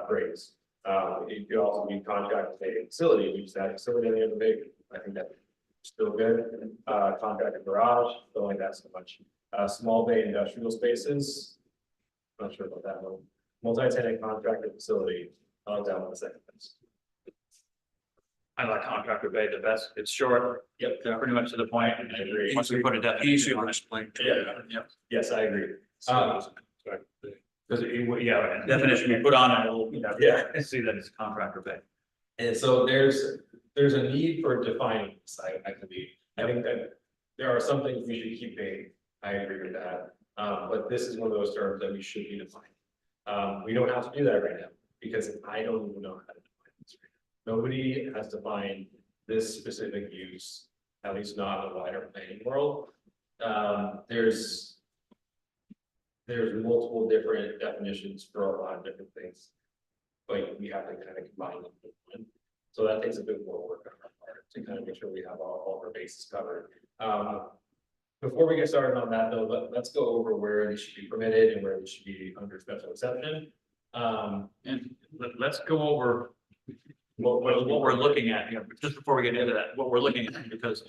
phrase. It could also be contract with a facility, use that facility on the other day. I think that's still good. Contracted garage, don't like that so much. Small bay industrial spaces. Not sure about that one. Multi-tenant contracted facility, I like that one the second best. I like contractor bay the best. It's short. Yep. They're pretty much to the point. I agree. Once we put a definition Easier on to it. explain. Yeah. Yep. Yes, I agree. Because yeah, definition we put on it, it'll, Yeah. see that it's contractor bay. And so there's a need for defining this, I believe. I think that there are some things we should keep vague. I agree with that. But this is one of those terms that we should be defining. We don't have to do that right now because I don't even know how to define this right now. Nobody has defined this specific use, at least not in the wider planning world. There's multiple different definitions for a lot of different things. But we have to kind of combine them into one. So that takes a bit more work on our part to kind of make sure we have all of our bases covered. Before we get started on that though, let's go over where they should be permitted and where they should be under special exception. And let's go over what we're looking at here, just before we get into that, what we're looking at, because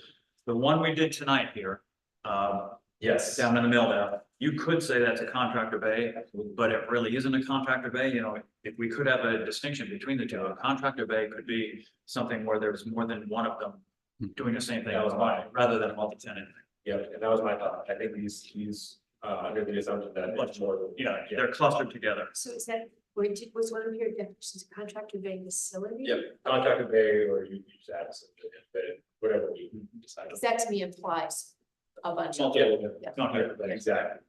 the one we did tonight here, Yes. down in the mill there, you could say that's a contractor bay, but it really isn't a contractor bay. You know, if we could have a distinction between the two, a contractor bay could be something where there's more than one of them doing the same thing, That was mine. rather than a multi-tenant. Yep, and that was my thought. I think these under the assumption that much more than. Yeah, they're clustered together. So is that, was one of your definitions contractor bay facility? Yep, contracted bay or you just add something, but whatever we decide. Because that to me implies a bunch of. Yeah, Contractor bay. exactly.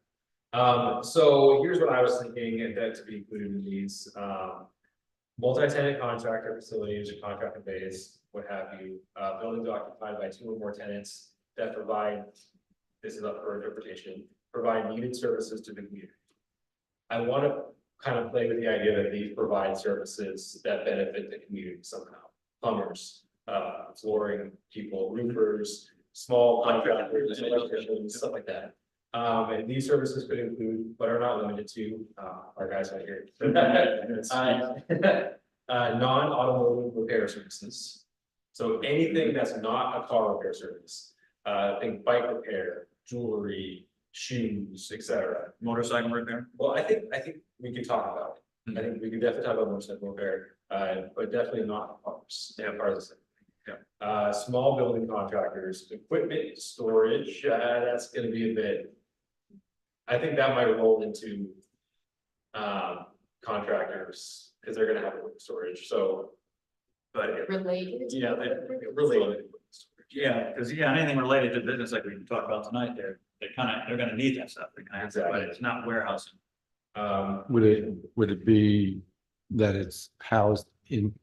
So here's what I was thinking, and that to be included in these, multi-tenant contractor facilities or contractor bays, what have you, buildings occupied by 2 or more tenants that provide, this is up for interpretation, provide needed services to the community. I want to kind of play with the idea that these provide services that benefit the community somehow. Plumbers, flooring people, roofers, small contractors, electricians, stuff like that. And these services could include, but are not limited to, our guys right here. Non-automotive repair services. So anything that's not a car repair service, think bike repair, jewelry, shoes, etc. Motorcycle repair. Well, I think we can talk about it. I think we can definitely talk about motorcycle repair, but definitely not cars. Yeah, cars. Small building contractors, equipment storage, that's gonna be a bit. I think that might roll into contractors, because they're gonna have equipment storage, so. But Related. Yeah, related. Yeah, because anything related to business like we talked about tonight, they're gonna need that stuff. They're gonna have to, but Exactly. it's not warehousing. Would it be that it's housed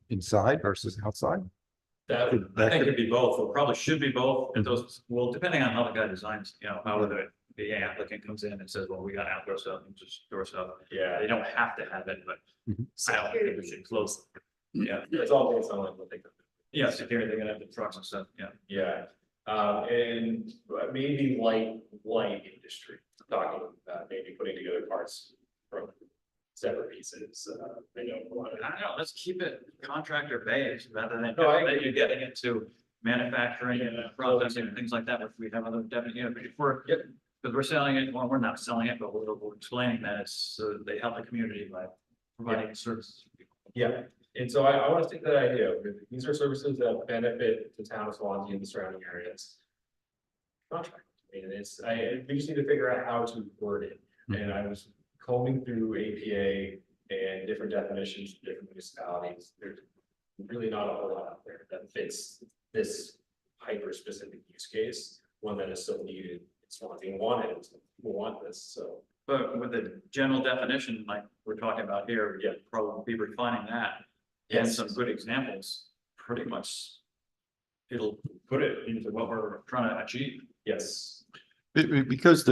inside versus outside? That, I think it'd be both, or probably should be both, and those, well, depending on how the guy designs, you know, how the applicant comes in and says, well, we got outdoor stuff and just store stuff. yeah, They don't have to have it, but I don't think we should close. Yeah, it's all based on like what they. yeah, security, they're gonna have the trucks and stuff, yeah. Yeah, and maybe light industry, talking about maybe putting together parts from separate pieces, I know a lot of. I don't know, let's keep it contractor based rather than No, I that you're getting into manufacturing and processing and things like that, if we have other definite, you know, if we're. Because we're selling it, well, we're not selling it, but we're explaining that it's, they help the community by providing services. Yeah, and so I want to take that idea, these are services that benefit the town of Swanzey and the surrounding areas. Contract, I mean, we just need to figure out how to word it, and I was combing through APA and different definitions, for different municipalities, there's really not a whole lot out there that fits this hyper specific use case, one that is so needed. Swansea wanted, people want this, so. But with the general definition, like we're talking about here, yeah, probably be refining that. And some good examples, pretty much. It'll put it into what we're trying to achieve. Yes. Because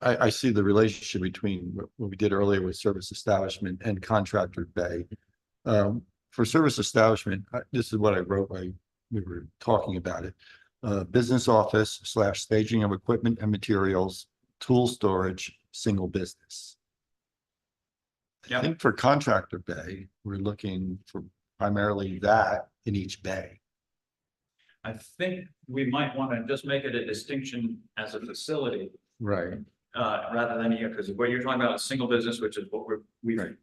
I see the relationship between what we did earlier with service establishment and contractor bay. For service establishment, this is what I wrote while we were talking about it. Business office / staging of equipment and materials, tool storage, single business. Yeah. I think for contractor bay, we're looking for primarily that in each bay. I think we might want to just make it a distinction as a facility, Right. rather than, because what you're talking about is single business, which is what we've Right.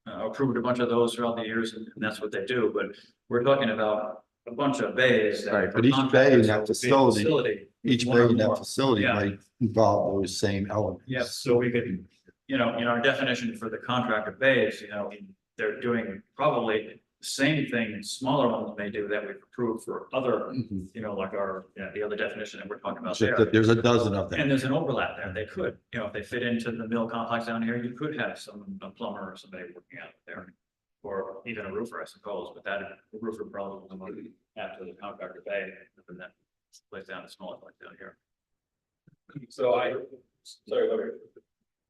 approved a bunch of those throughout the years, and that's what they do, but we're talking about a bunch of bays. that Right, for but each bay in contractors that will be a facility, each one bay or in that more. facility Yeah. might involve those same elements. Yeah, so we could, in our definition for the contractor bays, they're doing probably the same thing smaller ones may do that we've approved for other, Mhm. like the other definition that we're talking about Just there. that there's a dozen of them. And there's an overlap there. They could, if they fit into the mill complex down here, you could have a plumber or somebody working out there. Or even a roofer, I suppose, but the roofer probably will come up after the contractor bay, and then place down a smaller like down here. So sorry, go ahead.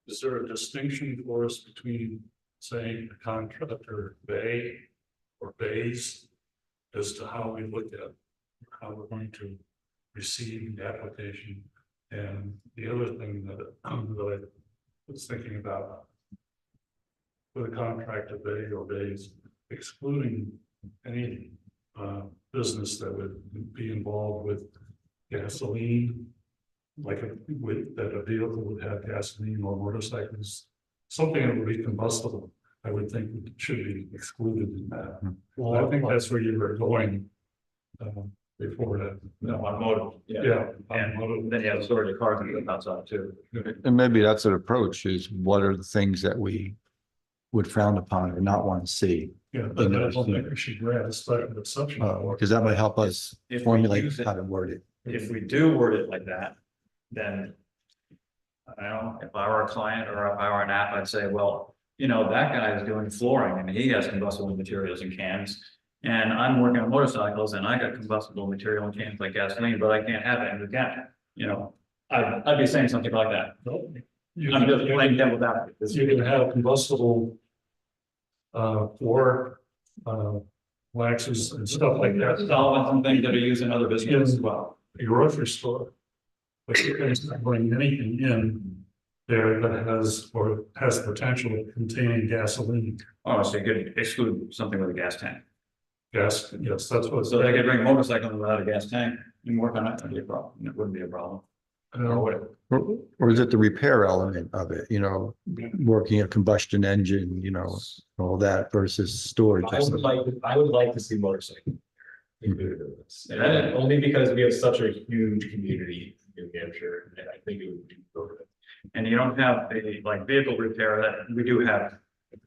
Is there a distinction for us between saying a contractor bay or bays as to how we look at how we're going to receive the application? And the other thing that I was thinking about with a contractor bay or bays, excluding any business that would be involved with gasoline, like that a vehicle would have gasoline or motorcycles, something that would be combustible, I would think should be excluded in that. Well, I think that's where you were going before that. No, on motive. Yeah. And then you have storage of cars and outside too. And maybe that's an approach, is what are the things that we would frown upon or not want to see? Yeah, but I don't think we should grant a special exception. Because that might help us If we formulate use it- how to word it. If we do word it like that, then I don't know, if I were a client or if I were an app, I'd say, well, that guy is doing flooring and he has combustible materials in cans. And I'm working on motorcycles and I got combustible material in cans like gasoline, but I can't have it in the can. I'd be saying something like that. I'm just playing devil's advocate. You can have combustible floor waxes and stuff like that. Solvents and things that are used in other businesses as well. A grocery store. But you can't bring anything in there that has potential of containing gasoline. Oh, so you could exclude something with a gas tank. Gas, yes, that's what. So they could bring a motorcycle without a gas tank and work on it, that'd be a problem. It wouldn't be a problem. Or would it? Or is it the repair element of it, working a combustion engine, all that versus storage? I would like to see motorcycle. And only because we have such a huge community in New Hampshire, and I think it would be perfect. And you don't have the vehicle repair that we do have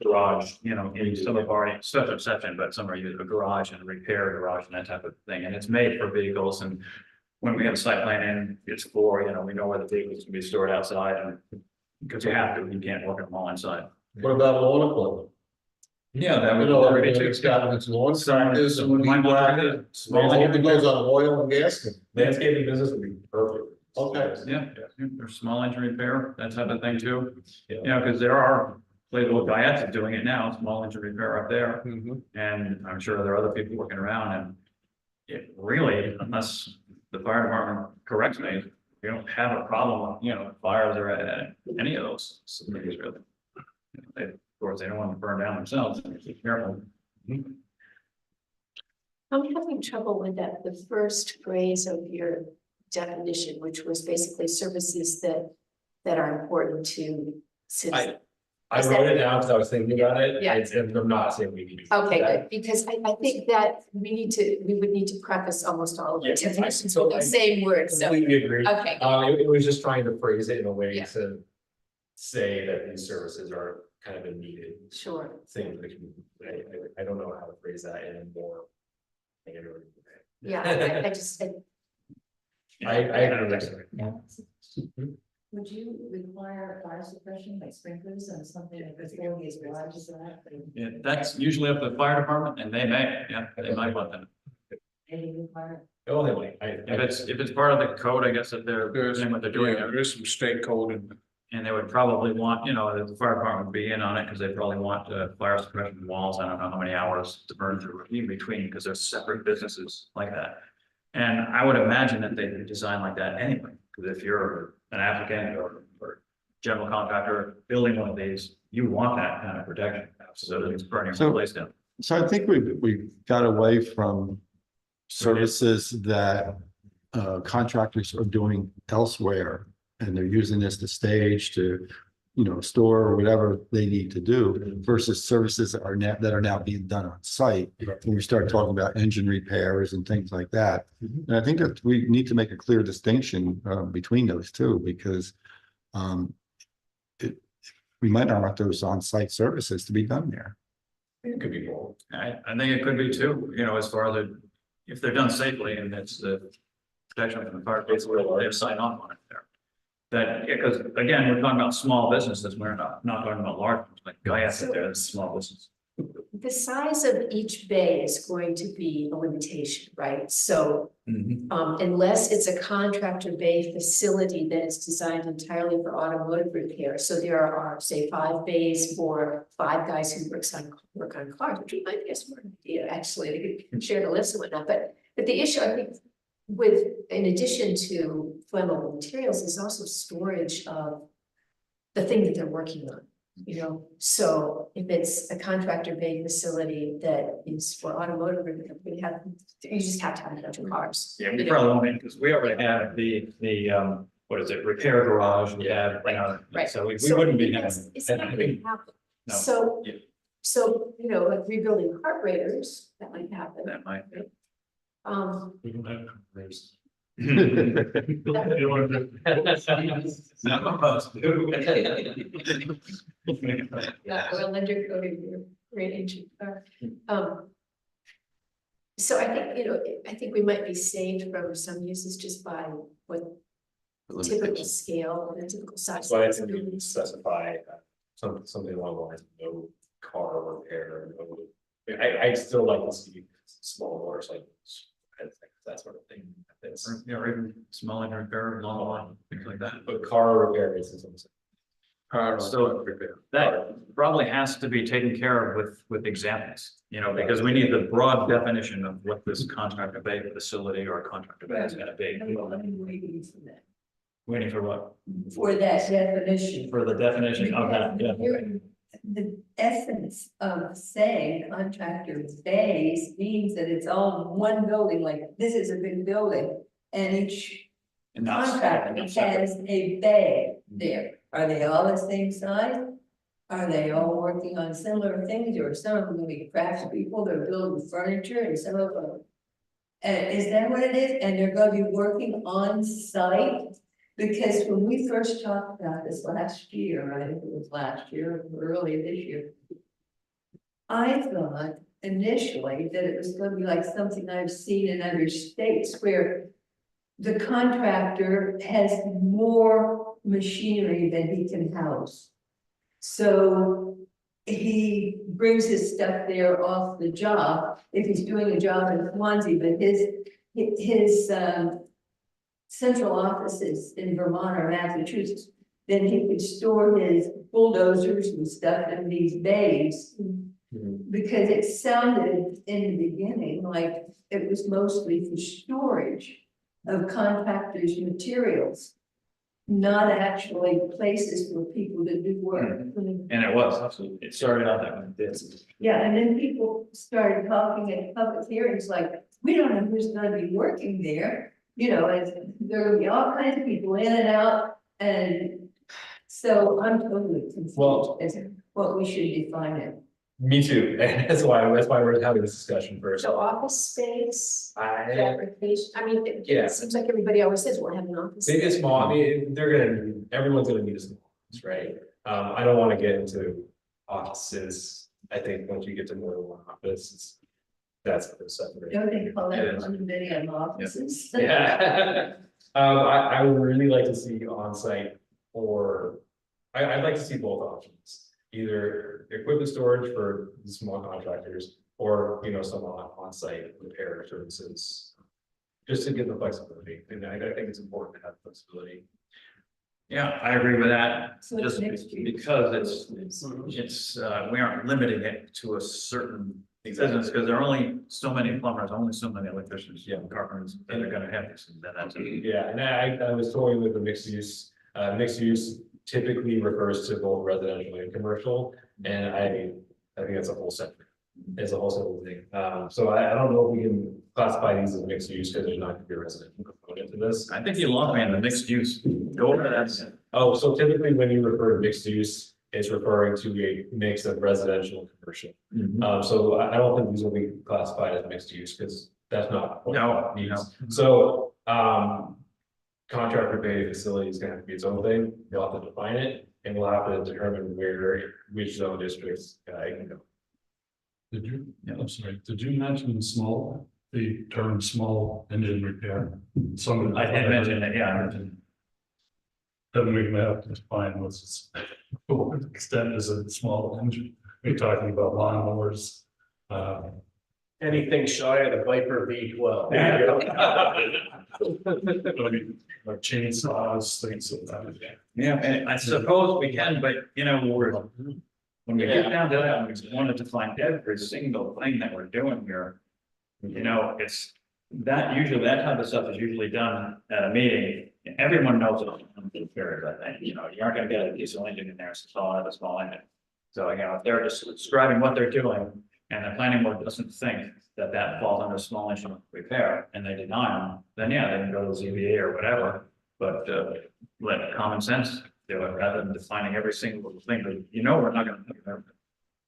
garage, in some of our such exception, but some are using a garage and repair garage and that type of thing. And it's made for vehicles. And when we have a site plan in, it's for, we know where the vehicles can be stored outside and because you have to, you can't work them all inside. What about lawn equipment? Yeah, that would. It's got its lawn Signs, small It goes on oil and gas. Landscaping business would be perfect. Okay. Yeah, there's small engine repair, that type of thing too. Yeah. Because there are little Guyets doing it now, small engine repair up there. And I'm sure there are other people working around and it really, unless the fire department corrects me, we don't have a problem, fires or any of those things really. Of course, they don't want to burn down themselves, and be careful. I'm having trouble with the first phrase of your definition, which was basically services that are important to citizens. I wrote it down because I was thinking about it. Yeah. And I'm not saying we need to. Okay, good, because I think that we would need to preface almost all of the Yeah, definitions so with the same words, so, Completely agree. okay. It was just trying to phrase it in a way Yeah. to say that these services are kind of a needed Sure. thing for the community. I don't know how to phrase that in a more. Yeah, I just, I agree. yeah. Would you require fire suppression like sprinklers and something as early as large as that? Yeah, that's usually up to the fire department and they might want them. Any require? Oh, they might. If it's part of the code, I guess that they're doing what they're doing. there is some state code in. And they would probably want, the fire department would be in on it because they probably want fire suppression walls. I don't know how many hours to burn through in between because they're separate businesses like that. And I would imagine that they design like that anyway, because if you're an applicant or general contractor building one of these, you want that kind of protection, so that it's burning So- your place down. So I think we got away from services that contractors are doing elsewhere. And they're using this to stage, to, store or whatever they need to do versus services that are now being done on site. When we start talking about engine repairs and things like that. And I think that we need to make a clear distinction between those two, because we might not want those on-site services to be done there. It could be both. I think it could be too, as far as if they're done safely and it's the protection from the fire, basically, they sign off on it there. That, because again, we're talking about small businesses, we're not talking about large ones, like Guy's out there, that's a small business. The size of each bay is going to be a limitation, right? So unless it's a contractor bay facility that is designed entirely for automotive repair. So there are, say, 5 bays for 5 guys who work on cars, which might be a smart idea, actually, they could share the list and whatnot, but the issue, I think, in addition to flammable materials, is also storage of the thing that they're working on. So if it's a contractor bay facility that is for automotive, you just have to have a bunch of cars. Yeah, we probably won't, because we already have the what is it, repair garage, we have, Right. so we wouldn't be having. It's not gonna happen. No. So, Yeah. so, like rebuilding carburetors, that might happen. That might. We don't have compressors. Some of us do. Yeah, well, undercoating your range. So I think, I think we might be saved from some uses just by what typical scale or the typical size. That's why it's going to specify something along the lines of no car repair. I still like to see small motors like that sort of thing. Or even small engine repair, long line, things like that. But car repair is So that probably has to be taken care of with examples, because we need the broad definition of what this contractor bay facility or contractor bay is gonna be. Waiting for that. Waiting for what? For that definition. For the definition of that, yeah. The essence of saying contractor bays means that it's all in one building, like this is a big building. And each And not- contractor and not separate. has a bay there. Are they all the same size? Are they all working on similar things, or some of them gonna be craft people, they're building furniture, and some of them. Is that what it is? And they're gonna be working on site? Because when we first talked about this last year, I think it was last year, or early this year. I thought initially that it was gonna be like something I've seen in other states where. The contractor has more machinery than he can house. So he brings his stuff there off the job, if he's doing a job in Swanzey, but his central offices in Vermont or Massachusetts, then he could store his bulldozers and stuff in these bays. Because it sounded in the beginning like it was mostly for storage of contractors' materials, not actually places for people to do work. And it was, absolutely. It started out that way. Yeah, and then people started talking at public hearings like, we don't know who's gonna be working there. And there will be all kinds of people in and out, and so I'm totally confused Well- as to what we should define it. Me too, and that's why we're having this discussion first. So office space, I, fabrication, I mean, Yeah. it seems like everybody always says, we'll have an office. maybe a small, everyone's gonna need a small office, right? I don't wanna get into offices. I think once you get to more than one office, that's a separate. Don't they call It that is. condominium offices? Yeah. I would really like to see on-site or, I'd like to see both options. Either equipment storage for the small contractors or, some on-site repair services. Just to give the flexibility, and I think it's important to have flexibility. Yeah, I agree with that, So it's just mixed use. because it's, we aren't limiting it to a certain business, because there are only so many plumbers, only so many electricians, carpenters, that are gonna have this, and then that's it. Yeah, and I was toying with the mixed use typically refers to both residential and commercial, and I think that's a whole separate. It's a whole separate thing. So I don't know if we can classify these as mixed use because there's not gonna be a residential component to this. I think you lost me in the mixed use. Go over that. Oh, so typically when you refer to mixed use, it's referring to a mix of residential and commercial. So I don't think these will be classified as mixed use because that's not. what No, it no. means. So, contractor bay facility is gonna have to be its own thing. You'll have to define it and we'll have to determine which zone districts, it can go. Did you, I'm sorry, did you mention the term small engine repair? Some. I did mention it, yeah. Then we may have to define what's, to what extent is it small engine? We're talking about lawnmowers. Anything shy of the Viper V12. Like chainsaws, things like that. Yeah, and I suppose we can, but you know, when we get down to that, we just wanted to find every single thing that we're doing here. You know, it's that usually, that type of stuff is usually done at a meeting. Everyone knows it. Period, I think, you know, you aren't gonna get a diesel engine in there, so it's all have a small engine. So, you know, if they're just describing what they're doing and the planning board doesn't think that that falls under small engine repair and they deny them, then yeah, they can go to ZBA or whatever. But let common sense do it rather than defining every single thing, but you know, we're not gonna do everything.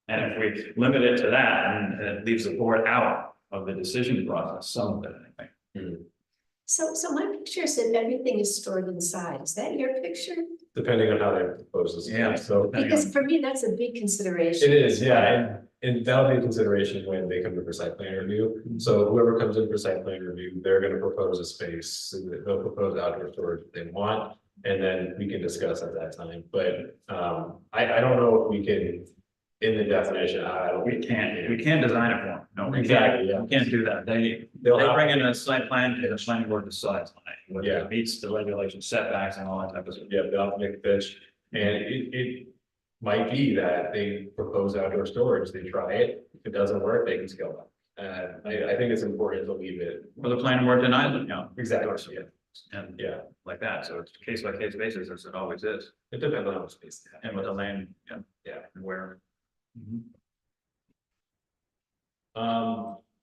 And if we limit it to that, and it leaves the board out of the decision process, some of it, I think. So my picture said everything is stored inside. Is that your picture? Depending on how they propose this. Yeah. So Because for me, that's a big consideration. it is, yeah, and that'll be a consideration when they come to for site plan review. So whoever comes in for site plan review, they're gonna propose a space, they'll propose outdoor storage if they want. And then we can discuss at that time, but I don't know if we can, in the definition, I don't. We can't design it for them. No, we Exactly, can't, yeah. we can't do that. They They'll bring have- in a site plan, and the planning board decides on it, whether Yeah. it meets the regulation setbacks and all that type of stuff. Yeah, they'll have to make a pitch, and it might be that they propose outdoor storage, they try it, if it doesn't work, they can scale up. I think it's important to leave it. Or the planning board denies it, you know. Exactly, yeah. And Yeah, like that, so it's case by case basis, as it always is, it depends on how much space they have. and with the land, yeah, Yeah. and where.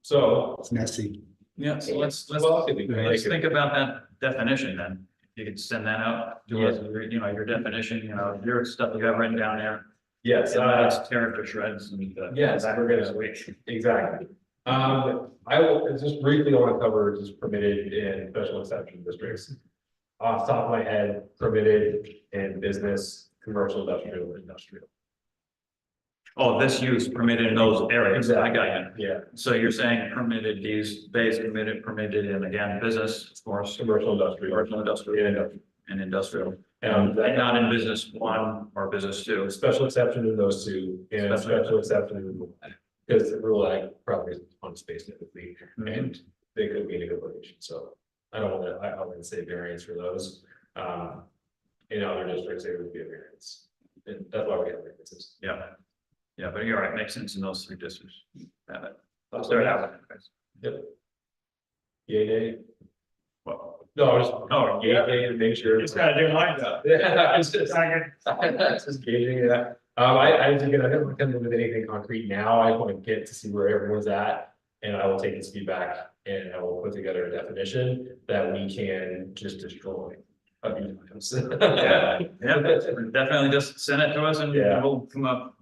So, It's messy. Yeah, so let's Well, we can make it- think about that definition then. You could send that out to us, you know, your definition, you know, your stuff you got written down there. yes, And let's tear it to shreds and. Yes, we're gonna- exactly. I will just briefly want to cover just permitted in special exception districts. Off the top of my head, permitted in business, commercial, industrial. Oh, this use permitted in those areas, I got you. Yeah, So you're saying permitted use, base permitted in again, business, of course, commercial, industrial. commercial, industrial, Yeah, industrial. and industrial. And And not in business one or business two. special exception in those two, and special exception in rule ag. Because the rule ag properties on space typically, and they could be in a good location, so I don't wanna, I wouldn't say variance for those. In other districts, there would be a variance, and that's why we have variances. Yeah. Yeah, but you're right, makes sense in those three districts. Have it. I'll start out with it, guys. Yep. Yay, nay? Well, No, I was, oh, yay, nay, to make sure. Just gotta do mine though. Yeah, it's just gauging, yeah. I again, I don't want to come in with anything concrete now. I want to get to see where everyone's at. And I will take this feedback and I will put together a definition that we can just destroy. Yeah, yeah, definitely just send it to us and Yeah. we'll come up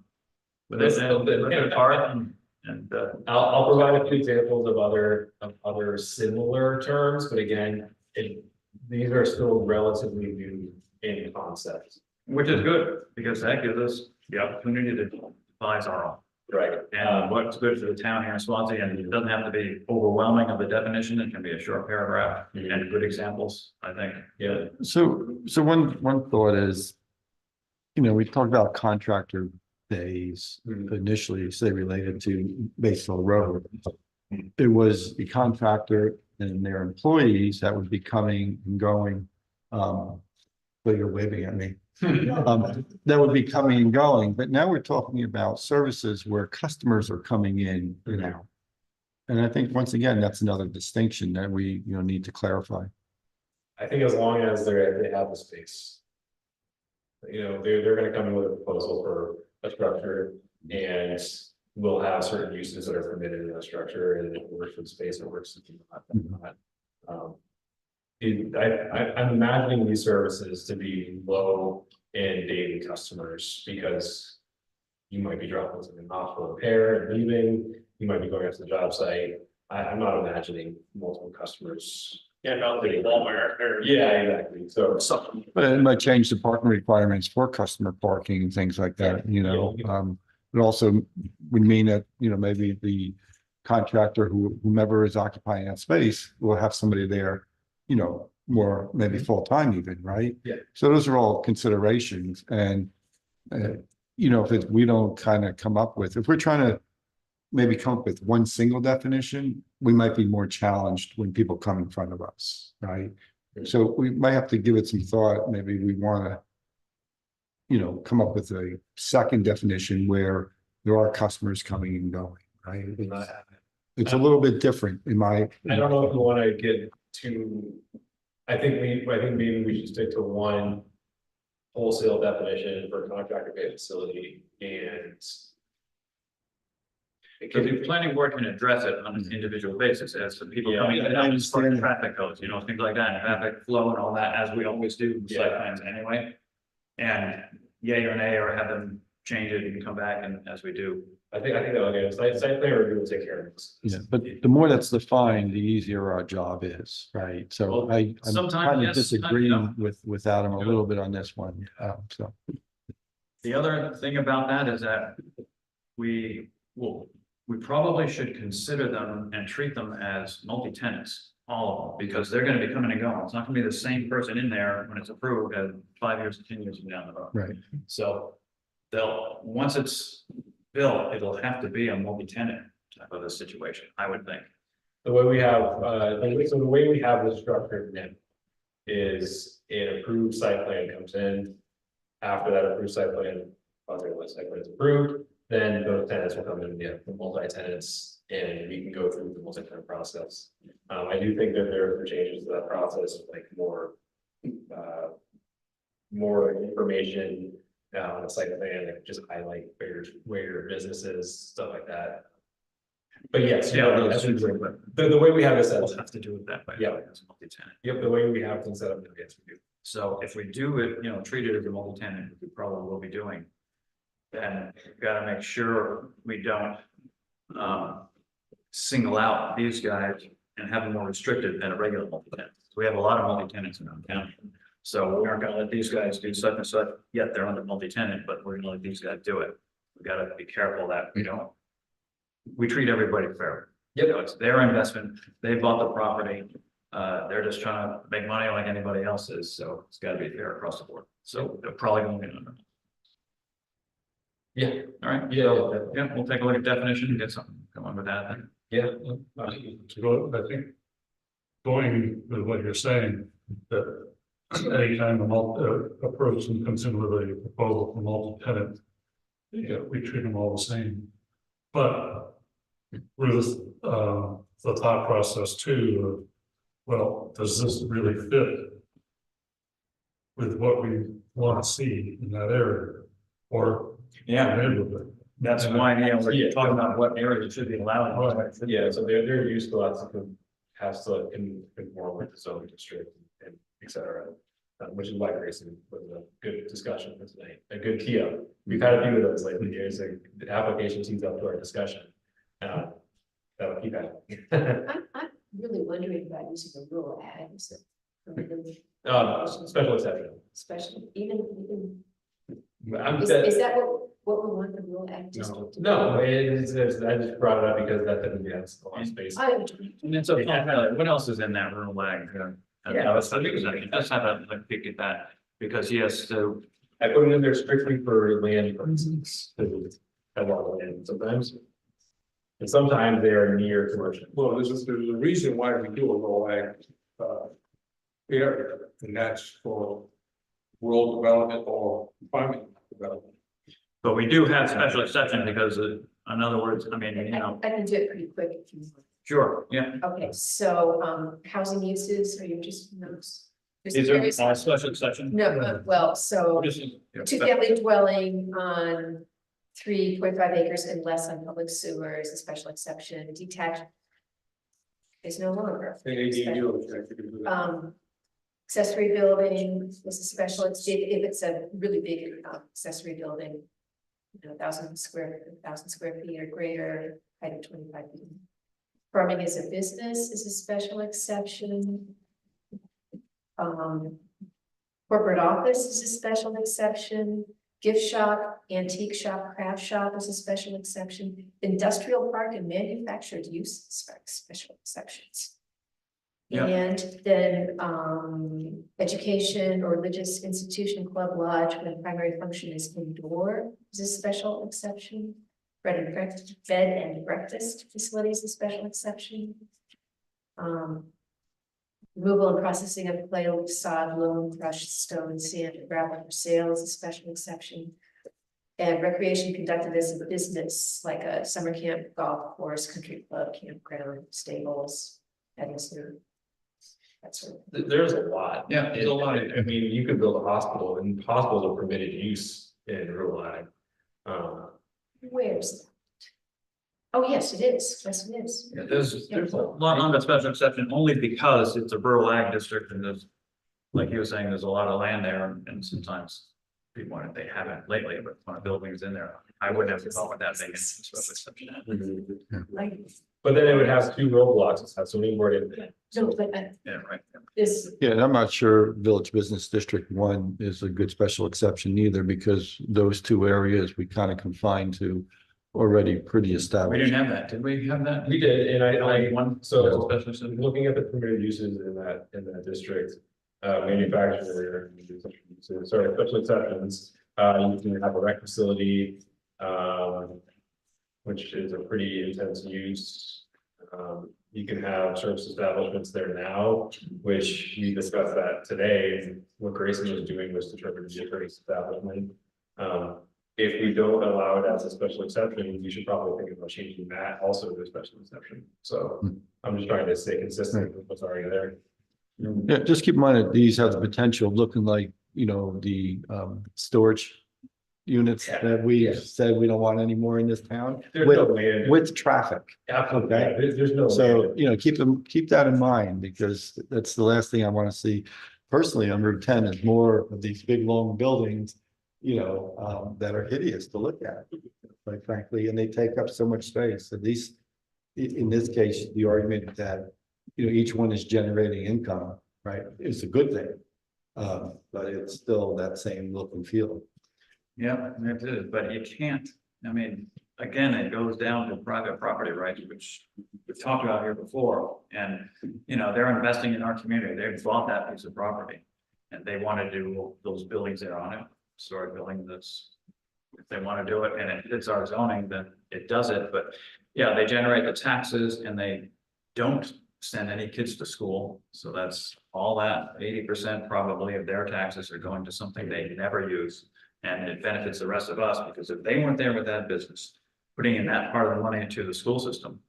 with it and rip it apart and, I'll provide a few examples of other similar terms, but again, these are still relatively new in concept. which is good, because that gives us the opportunity to devise our own. Right. And what's good for the town here in Swansea, and it doesn't have to be overwhelming of a definition, it can be a short paragraph and good examples, I think. Yeah. So one thought is, you know, we talked about contractor days initially, say related to Baseball Road. It was the contractor and their employees that would be coming and going, but you're waving at me. That would be coming and going, but now we're talking about services where customers are coming in and out. And I think once again, that's another distinction that we, you know, need to clarify. I think as long as they have the space. they're gonna come in with a proposal for a structure and we'll have certain uses that are permitted in that structure and it works with space, it works with not. I'm imagining these services to be low in daily customers because you might be dropping something off for repair and leaving, you might be going out to the job site. I'm not imagining multiple customers. Yeah, not like Walmart or. Yeah, exactly, so. But it might change the parking requirements for customer parking and things like that, you know, it also would mean that, you know, maybe the contractor whomever is occupying that space will have somebody there, you know, more maybe full-time even, right? Yeah. So those are all considerations and, you know, if we don't kind of come up with, if we're trying to maybe come up with one single definition, we might be more challenged when people come in front of us, right? So we might have to give it some thought. Maybe we want to, you know, come up with a second definition where there are customers coming and going, right? It's a little bit different in my. I don't know if you want to get too, I think maybe we should stick to one wholesale definition for contractor-based facility and. Because the planning board can address it on an individual basis as the people coming in, I as far as understand. traffic goes, you know, things like that, and traffic flow and all that, as we always do in site plans anyway. And yay or nay, or have them change it and come back and as we do. I think that'll get site plan review will take care of this. Yeah, but the more that's defined, the easier our job is, right? So Well, I'm sometimes kind of yes, sometimes disagreeing no. with Adam a little bit on this one, so. The other thing about that is that we probably should consider them and treat them as multi-tenants, all of them, because they're gonna be coming and going. It's not gonna be the same person in there when it's approved as 5 years, 10 years from down the road. Right. So once it's built, it'll have to be a multi-tenant type of a situation, I would think. The way we have, so the way we have this structured now is an approved site plan comes in. After that approved site plan, site plan is approved, then those tenants will come in, the multi-tenants, and we can go through the multi-tenant process. I do think that there are changes to that process, like more information on the site plan, like just highlight where your business is, stuff like that. But yes, the way we have it set We'll up, have to do it that way. Yeah. As a multi-tenant. yep, the way we have things set up, yes, we do. So if we do it, you know, treat it as a multi-tenant, which we probably will be doing. Then we've got to make sure we don't single out these guys and have them more restricted than a regular multi-tenant. So we have a lot of multi-tenants around town. So we aren't gonna let these guys do such and such, yet they're under multi-tenant, but we're gonna let these guys do it. We gotta be careful that we treat everybody fairly. Yep. You know, it's their investment, they bought the property, they're just trying to make money like anybody else is, so it's gotta be fair across the board. So they're probably gonna be under. Yeah. All right. Yeah, So, yeah, we'll take a look at definition and get something going with that then. yeah. To go, I think, going with what you're saying, that anytime a person comes in with a proposal for multi-tenant, we treat them all the same. But with the thought process too, of, well, does this really fit with what we want to see in that area? Or neighborhood? That's why, we're talking about what areas should be allowed. Yeah, so they're used to lots of has to conform with the zoning district and et cetera. Which is why Grayson was a good discussion for tonight, a good tee up. We've had a few of those lately. Here's the application tees up to our discussion. That'll keep happening. I'm really wondering about using a rural ag. Special exception. Especially, even, I'm is that what we want the rural ag district to be? No, it's, I just brought it up because that doesn't have a lot of space. And it's a fun highlight. What else is in that room lag? Let's have a peek at that, because yes, so. I put it in there strictly for land purposes. I want land sometimes. And sometimes they are near commercial. Well, there's a reason why we do a rural ag area, and that's for rural development or farming development. But we do have special exception because in other words, I mean, I can do it pretty quick if you want. Sure, yeah. Okay, so housing uses, are you just those? There's Is there various- a special exception? No, well, so Just- yeah, two-family dwelling on 3.5 acres and less on public sewer is a special exception, detached. Is no longer. Accessory building is a special, if it's a really big accessory building. 1,000 square feet or greater, height of 25 feet. Farming as a business is a special exception. Corporate office is a special exception. Gift shop, antique shop, craft shop is a special exception. Industrial park and manufactured use special exceptions. Yeah. And then education or religious institution, club, lodge, when primary function is indoor is a special exception. Bed and breakfast facilities is a special exception. Removal and processing of clay, sod, loam, crushed stone, sand, and gravel for sale is a special exception. And recreation conducted as a business, like a summer camp, golf course, country club, campground, stables, petting zoo. That sort of. There's a lot. Yeah, there's a lot. I mean, you could build a hospital, and hospitals are permitted use in rural ag. Where's that? Oh, yes, it is. Yes, it is. Yeah, there's a lot on the special exception only because it's a rural ag district and there's, like you were saying, there's a lot of land there and sometimes people, they haven't lately, but when a building's in there, I wouldn't have thought with that being a special exception. Like, But then it would have two roadblocks, it's have zoning board in there. no, but Yeah, right. this, Yeah, and I'm not sure Village Business District 1 is a good special exception either, because those two areas we kind of confine to already pretty We established. didn't have that, did we have that? We did, and I, One, so special exception. looking at the permitted uses in that district, manufacturer, sorry, special exceptions, you can have a rec facility, which is a pretty intense use. You can have service establishments there now, which we discussed that today. What Grayson was doing was to try to be a service establishment. If we don't allow it as a special exception, we should probably think about changing that also to a special exception. So I'm just trying to stay consistent with what's already there. Yeah, just keep in mind that these have the potential of looking like, the storage units that we said we don't want anymore in this town There's no with, land. with traffic. Absolutely, Okay. yeah, there's no. So, land. keep that in mind, because that's the last thing I want to see. Personally, on Route 10 is more of these big, long buildings, that are hideous to look at, quite frankly, and they take up so much space. At least in this case, the argument that, each one is generating income, right, is a good thing. But it's still that same look and feel. Yeah, it is, but you can't, I mean, again, it goes down to private property rights, which we've talked about here before. And, they're investing in our community. They've bought that piece of property. And they want to do those buildings there on it, storage building that's. If they want to do it and it fits our zoning, then it does it. But yeah, they generate the taxes and they don't send any kids to school. So that's all that 80% probably of their taxes are going to something they never use. And it benefits the rest of us, because if they weren't there with that business, putting in that part of the money into the school system,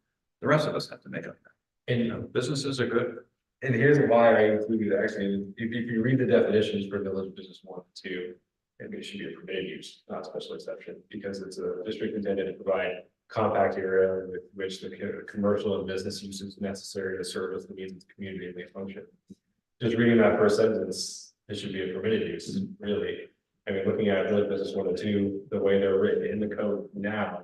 the rest of us have to make up that. And businesses are good. And here's why I included, actually, if you read the definitions for village business 1 and 2, maybe it should be a permitted use, not a special exception, because it's a district intended to provide compact area with which the commercial and business uses necessary to service the needs of the community and they function. Just reading that first sentence, it should be a permitted use, really. I mean, looking at village business 1 and 2, the way they're written in the code now.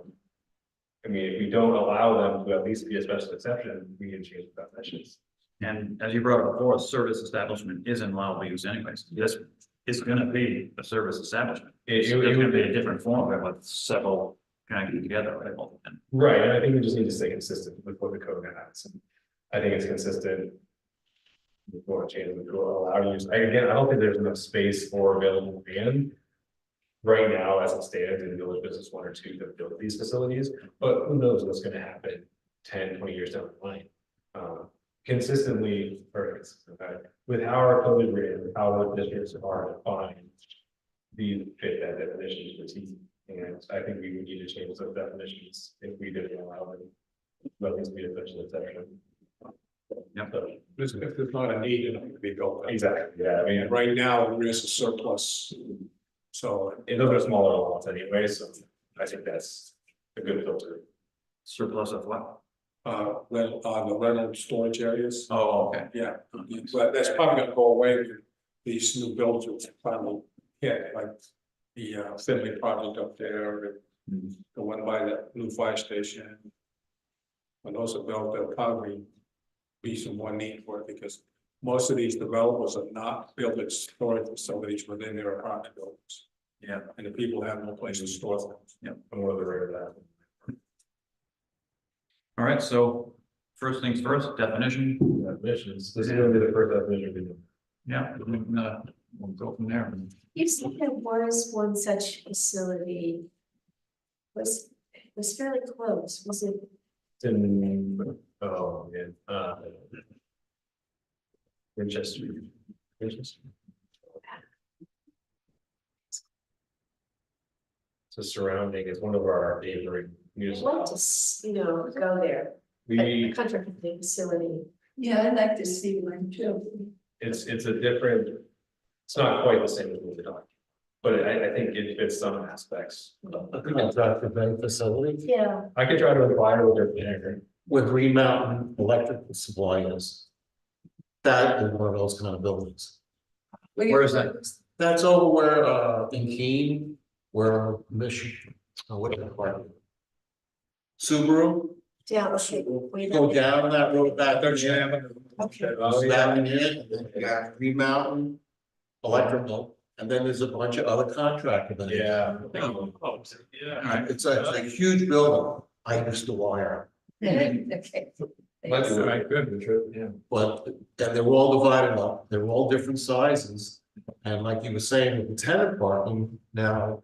I mean, if we don't allow them to at least be a special exception, we can change the definitions. And as you brought up before, a service establishment isn't allowable use anyways. This is gonna be a service establishment. It's gonna be a different form of it with several connected together, right? And Right, and I think we just need to stay consistent with what the code has. And I think it's consistent. We want to change the code, allow use. Again, I don't think there's enough space for available land right now as it stands in village business 1 or 2 to build these facilities, but who knows what's going to happen 10, 20 years down the line. Consistently, with how our code is written, how the districts are defined, these fit that definition to a T. And I think we would need to change those definitions if we didn't allow them. But at least be a special exception. Yep. So if there's not a need, it can be built. Exactly, yeah, I mean, And right now, there is a surplus. So, and those are smaller lots anyway, so I think that's a good filter. Surplus of what? the rental storage areas. Oh, okay. Yeah, but that's probably gonna go away with these new builds will finally hit, like the Finley project up there, and the one by the new fire station. When those are built, there'll probably be some more need for it, because most of these developers are not building storage facilities within their apartment buildings. Yeah. And the people have no place to store them. I'm one of the rare of that. All right, so first things first, definition. Definitions, this is gonna be the first definition we do. Yeah, we'll go from there. You said there was one such facility. Was fairly close, was it? It's in, oh, yeah, Winchester. Winchester. So surrounding is one of our neighboring I'd municipalities. like to, go there, a We, contracted facility. Yeah, I'd like to see one too. it's a different, it's not quite the same as what we're talking. But I think it fits some aspects. Contractor bank facility Yeah. I could try to inquire with their planner. with Green Mountain Electrical Supply is. That is one of those kind of buildings. Where is that? That's over where, in Keene, where Mission, what do you call it? Subaru, Yeah, okay. you go down that road back there. Okay. Oh, That in here, and then you got Green Mountain Electrical, and then there's a bunch of other contractors. in it. Yeah. All right, It's a huge building. I used to wire, Okay. That's right, good, yeah. but, and they're all divided up, they're all different sizes. And like you were saying, with the tenant parking now,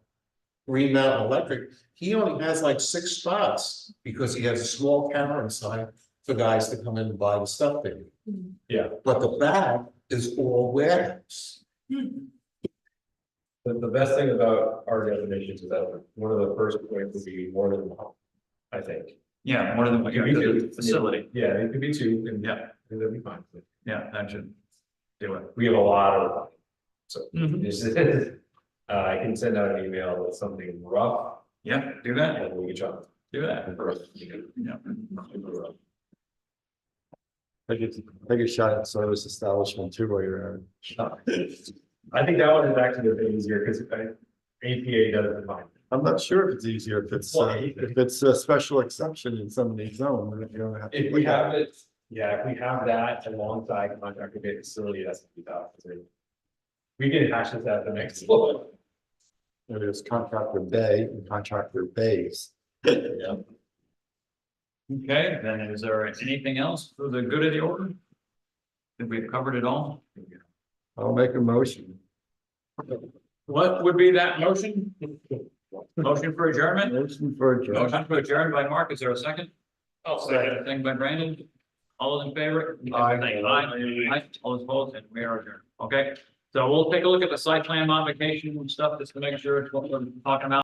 Green Mountain Electric, he only has like 6 spots because he has a small counter inside for guys to come in and buy the stuff there. Yeah. But the back is all warehouse. The best thing about our definitions is that one of the first points would be more than one, I think. yeah, more than the facility. Yeah, it could be 2, and Yeah, and that'd be fine. yeah, that should do it. We have a lot of, so Mhm. this is, I can send out an email with something rough, Yeah, do that, and we can try. do that. Yeah. Take a shot at service establishment too while you're at it. I think that one is actually a bit easier, because APA doesn't define. I'm not sure if it's easier, if it's a special exception in some of these zones, then you don't have. to If we have it, yeah, if we have that alongside contractor based facility, that's gonna be tough. 'Cause we can hash this out the next one. There's contractor bay and contractor bays. Yeah. Okay, then is there anything else for the good of the order? Think we've covered it all? I'll make a motion. What would be that motion? Motion for adjournment? Motion for adjournment. Motion for adjournment by Mark, is there a second? Oh, Second by Brandon. All those in favor? Aye. Aye, all those opposed, and we are adjourned, okay? So we'll take a look at the site plan modification and stuff, just to make sure it's what we're talking about.